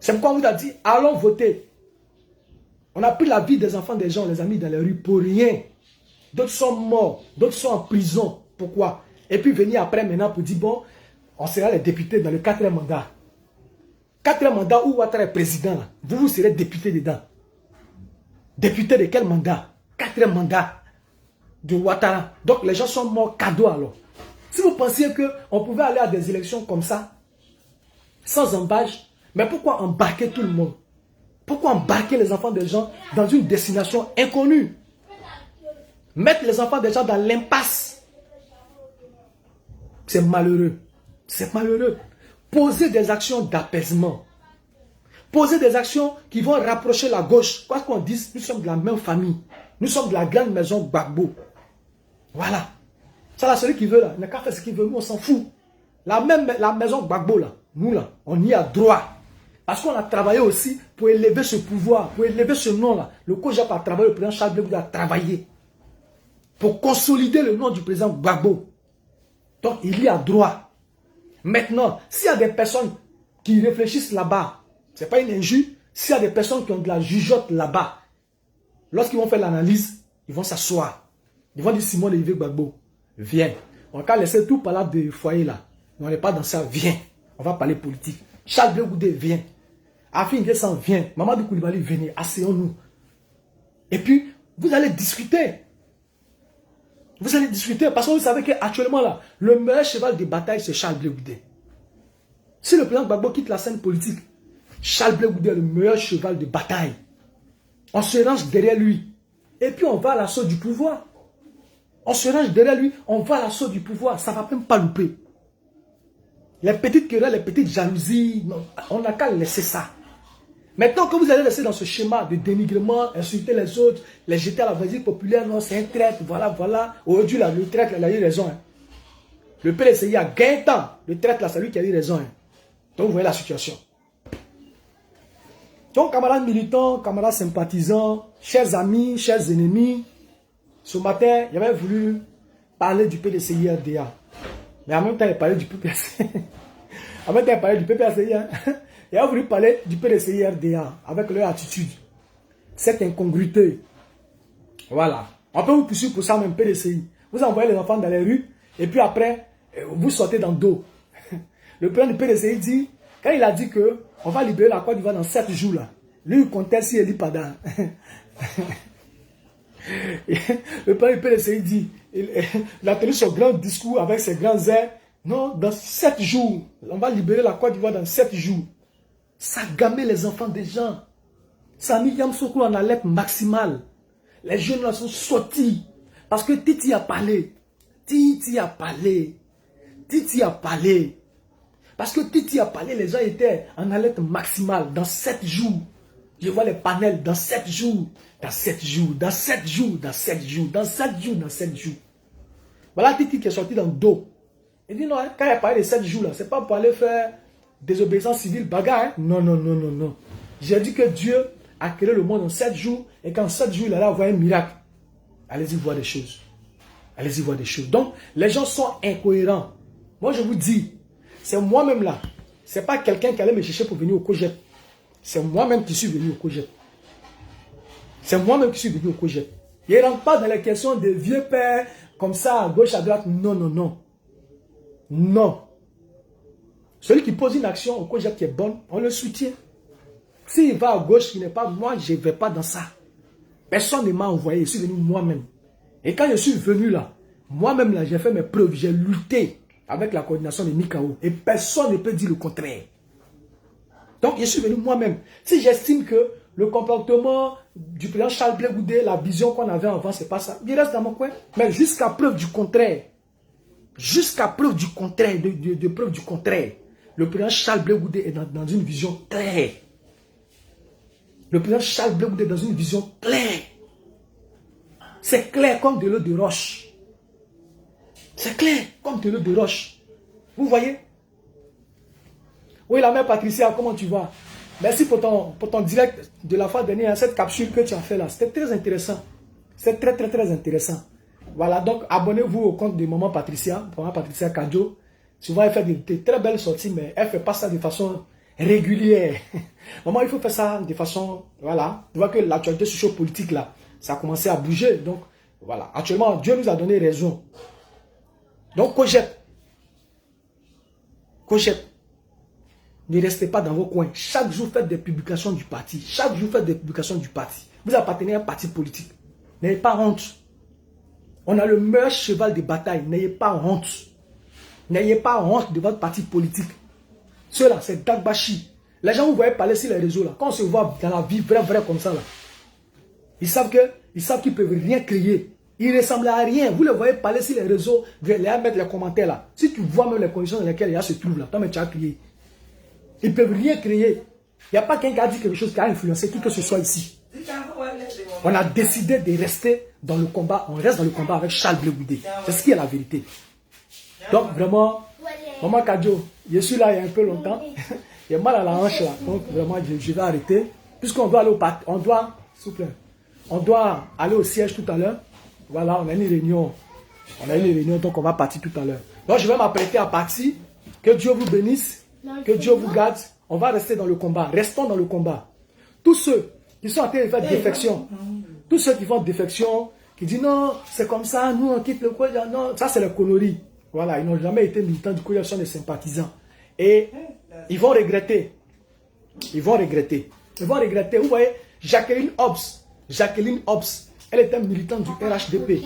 C'est pourquoi on vous a dit, allons voter. On a pris la vie des enfants des gens, on les a mis dans les rues pour rien. D'autres sont morts, d'autres sont en prison. Pourquoi? Et puis venir après maintenant pour dire, bon, on sera les députés dans le 4e mandat. 4e mandat où Ouattara est président, là. Vous serez député dedans. Député de quel mandat? 4e mandat de Ouattara. Donc les gens sont morts cadeau alors. Si vous pensiez qu'on pouvait aller à des élections comme ça, sans embâche, mais pourquoi embarquer tout le monde? Pourquoi embarquer les enfants des gens dans une destination inconnue? Mettre les enfants des gens dans l'impasse. C'est malheureux. C'est malheureux. Poser des actions d'apaisement. Poser des actions qui vont rapprocher la gauche. Quoi qu'on dise, nous sommes de la même famille. Nous sommes de la grande maison Gbagbo. Voilà. Ça là, celui qui veut là, il n'a qu'à faire ce qu'il veut. Nous, on s'en fout. La maison Gbagbo là, nous là, on y a droit. Parce qu'on a travaillé aussi pour élever ce pouvoir, pour élever ce nom-là. Le COJAP a travaillé, le président Charles Blé Goûté a travaillé pour consolider le nom du président Gbagbo. Donc, il y a droit. Maintenant, s'il y a des personnes qui réfléchissent là-bas, ce n'est pas une injure. S'il y a des personnes qui ont de la jugeote là-bas, lorsqu'ils vont faire l'analyse, ils vont s'asseoir. Ils vont dire, Simon Olivier Gbagbo, viens. On va laisser tout par là de foyer là. On n'est pas dans ça, viens. On va parler politique. Charles Blé Goûté, viens. Afin Guessan, viens. Mamadou Koulibaly, venez. Asseyons-nous. Et puis, vous allez discuter. Vous allez discuter parce que vous savez qu'actuellement là, le meilleur cheval de bataille, c'est Charles Blé Goûté. Si le président Gbagbo quitte la scène politique, Charles Blé Goûté est le meilleur cheval de bataille. On se range derrière lui. Et puis on va à l'assaut du pouvoir. On se range derrière lui, on va à l'assaut du pouvoir. Ça ne va même pas louper. Les petites querelles, les petites jalousies, non, on n'a qu'à laisser ça. Maintenant que vous allez rester dans ce schéma de dénigrement, insulter les autres, les jeter à la vasine populaire, non, c'est un traître, voilà, voilà. Aujourd'hui, là, le traître, il a eu raison. Hein. Le PLCI a gagné temps. Le traître, là, c'est lui qui a eu raison. Hein. Donc, vous voyez la situation. Donc, camarades militants, camarades sympathisants, chers amis, chers ennemis, ce matin, j'avais voulu parler du PLCI RDA. Mais en même temps, il parlait du PPAC. En même temps, il parlait du PPACI. Hein. Il a voulu parler du PLCI RDA avec leur attitude. Cette incongruité. Voilà. On peut vous poursuivre pour ça même, PLCI. Vous envoyez les enfants dans les rues et puis après, vous sortez dans le dos. Le président du PLCI dit, quand il a dit que on va libérer la Côte d'Ivoire dans 7 jours là, lui il comptait si il pas dans. Le président du PLCI dit, il a tenu son grand discours avec ses grands airs. Non, dans 7 jours, on va libérer la Côte d'Ivoire dans 7 jours. Ça gammait les enfants des gens. Ça a mis Yamoussoukro en alerte maximale. Les jeunes là sont sortis. Parce que Titi a parlé. Titi a parlé. Titi a parlé. Parce que Titi a parlé, les gens étaient en alerte maximale. Dans 7 jours. Je vois les panels dans 7 jours. Dans 7 jours. Dans 7 jours. Dans 7 jours. Dans 7 jours. Dans 7 jours. Voilà Titi qui est sorti dans le dos. Il dit non, hein, quand il a parlé de 7 jours là, c'est pas pour aller faire désobéissance civile, bagarre. Hein? Non, non, non, non, non. J'ai dit que Dieu a créé le monde en 7 jours et qu'en 7 jours, il allait avoir un miracle. Allez-y voir des choses. Allez-y voir des choses. Donc, les gens sont incohérents. Moi, je vous dis, c'est moi-même là. C'est pas quelqu'un qui allait me chercher pour venir au COGEP. C'est moi-même qui suis venu au COGEP. C'est moi-même qui suis venu au COGEP. Il ne rentre pas dans les questions des vieux pères comme ça, à gauche, à droite. Non, non, non. Non. Celui qui pose une action au COGEP qui est bonne, on le soutient. S'il va à gauche, il n'est pas, moi, je ne vais pas dans ça. Personne ne m'a envoyé, je suis venu moi-même. Et quand je suis venu là, moi-même là, j'ai fait mes preuves, j'ai lutté avec la coordination de Mikao. Et personne ne peut dire le contraire. Donc, je suis venu moi-même. Si j'estime que le comportement du président Charles Blé Goudé, la vision qu'on avait avant, c'est pas ça, il reste dans mon coin. Mais jusqu'à preuve du contraire, jusqu'à preuve du contraire, de preuve du contraire, le président Charles Blé Goudé est dans une vision claire. Le président Charles Blé Goudé est dans une vision claire. C'est clair comme de l'eau de roche. C'est clair comme de l'eau de roche. Vous voyez? Oui, la mère Patricia, comment tu vas? Merci pour ton direct de la fois dernière, cette capsule que tu as fait là. C'était très intéressant. C'est très, très, très intéressant. Voilà, donc abonnez-vous au compte de Maman Patricia, Maman Patricia Kadjo. Souvent, elle fait de très belles sorties, mais elle ne fait pas ça de façon régulière. Maman, il faut faire ça de façon, voilà. Tu vois que l'actualité socio-politique là, ça a commencé à bouger. Donc, voilà. Actuellement, Dieu nous a donné raison. Donc, COGEP. Ne restez pas dans vos coins. Chaque jour, faites des publications du parti. Chaque jour, faites des publications du parti. Vous appartenez à un parti politique. N'ayez pas honte. On a le meilleur cheval de bataille. N'ayez pas honte. N'ayez pas honte de votre parti politique. Ceux-là, c'est Dagbashi. Les gens vous voyez parler sur les réseaux là. Quand on se voit dans la vie vrai comme ça là. Ils savent qu'ils peuvent rien créer. Ils ne ressemblent à rien. Vous les voyez parler sur les réseaux. Vous allez mettre les commentaires là. Si tu vois même les conditions dans lesquelles il y a se trouve là. Toi, mais tu as crié. Ils ne peuvent rien créer. Il n'y a pas quelqu'un qui a dit quelque chose qui a influencé qui que ce soit ici. On a décidé de rester dans le combat. On reste dans le combat avec Charles Blé Goudé. C'est ce qui est la vérité. Donc vraiment, Maman Kadjo, je suis là il y a un peu longtemps. Il y a mal à la hanche là. Donc vraiment, je vais arrêter. Puisqu'on doit aller au parti. On doit aller au siège tout à l'heure. Voilà, on a une réunion. Donc on va partir tout à l'heure. Donc je vais m'apprêter à partir. Que Dieu vous bénisse. Que Dieu vous garde. On va rester dans le combat. Restons dans le combat. Tous ceux qui sont en train de faire défection, tous ceux qui font défection, qui disent non, c'est comme ça, nous on quitte le COGEP. Non, ça c'est la connerie. Voilà, ils n'ont jamais été militants du COGEP, ils sont des sympathisants. Et ils vont regretter. Ils vont regretter. Vous voyez, Jacqueline Hobbs, elle était militante du RHDP.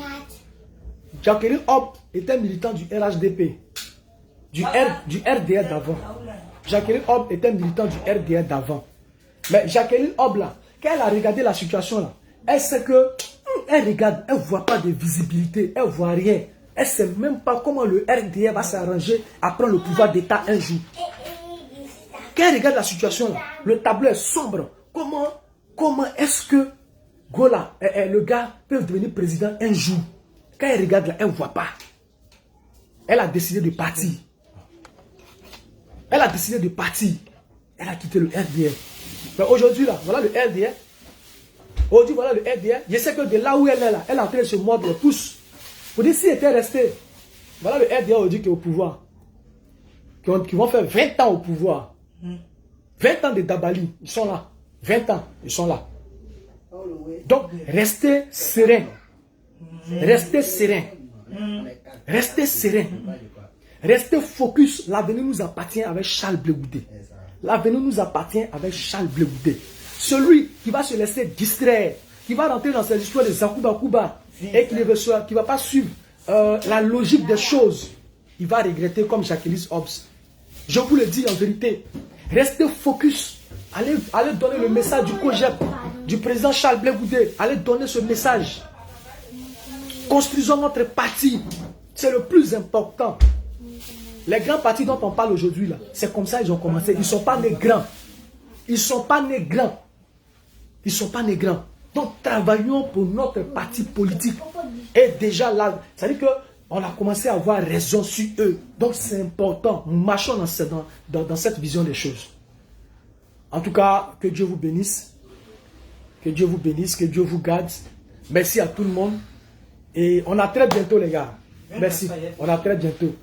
Jacqueline Hobbs était militante du RHDP. Du RDR d'avant. Jacqueline Hobbs était militante du RDR d'avant. Mais Jacqueline Hobbs là, quand elle a regardé la situation là, elle sait que, elle regarde, elle ne voit pas de visibilité, elle ne voit rien. Elle ne sait même pas comment le RDR va s'arranger à prendre le pouvoir d'État un jour. Quand elle regarde la situation, là, le tableau est sombre. Comment est-ce que Gola, le gars, peut devenir président un jour? Quand elle regarde là, elle ne voit pas. Elle a décidé de partir. Elle a décidé de partir. Elle a quitté le RDR. Mais aujourd'hui, là, voilà le RDR. Aujourd'hui, voilà le RDR. Je sais que de là où elle est là, elle est en train de se mordre les pouces. Pour dire, si elle était restée, voilà le RDR aujourd'hui qui est au pouvoir. Qui vont faire 20 ans au pouvoir. 20 ans de Dabali, ils sont là. 20 ans, ils sont là. Donc, restez serein. Restez serein. Restez serein. Restez focus. L'avenir nous appartient avec Charles Blé Goudé. L'avenir nous appartient avec Charles Blé Goudé. Celui qui va se laisser distraire, qui va rentrer dans cette histoire de Zakuba Kuba et qui ne va pas suivre la logique des choses, il va regretter comme Jacqueline Hobbes. Je vous le dis en vérité. Restez focus. Allez donner le message du COGEP, du président Charles Blé Goudé. Allez donner ce message. Construisons notre parti. C'est le plus important. Les grands partis dont on parle aujourd'hui, là, c'est comme ça qu'ils ont commencé. Ils ne sont pas nés grands. Ils ne sont pas nés grands. Ils ne sont pas nés grands. Donc, travaillons pour notre parti politique. Et déjà là, ça veut dire qu'on a commencé à avoir raison sur eux. Donc, c'est important. Nous marchons dans cette vision des choses. En tout cas, que Dieu vous bénisse. Que Dieu vous bénisse, que Dieu vous garde. Merci à tout le monde. Et on a très bientôt, les gars. Merci. On a très bientôt.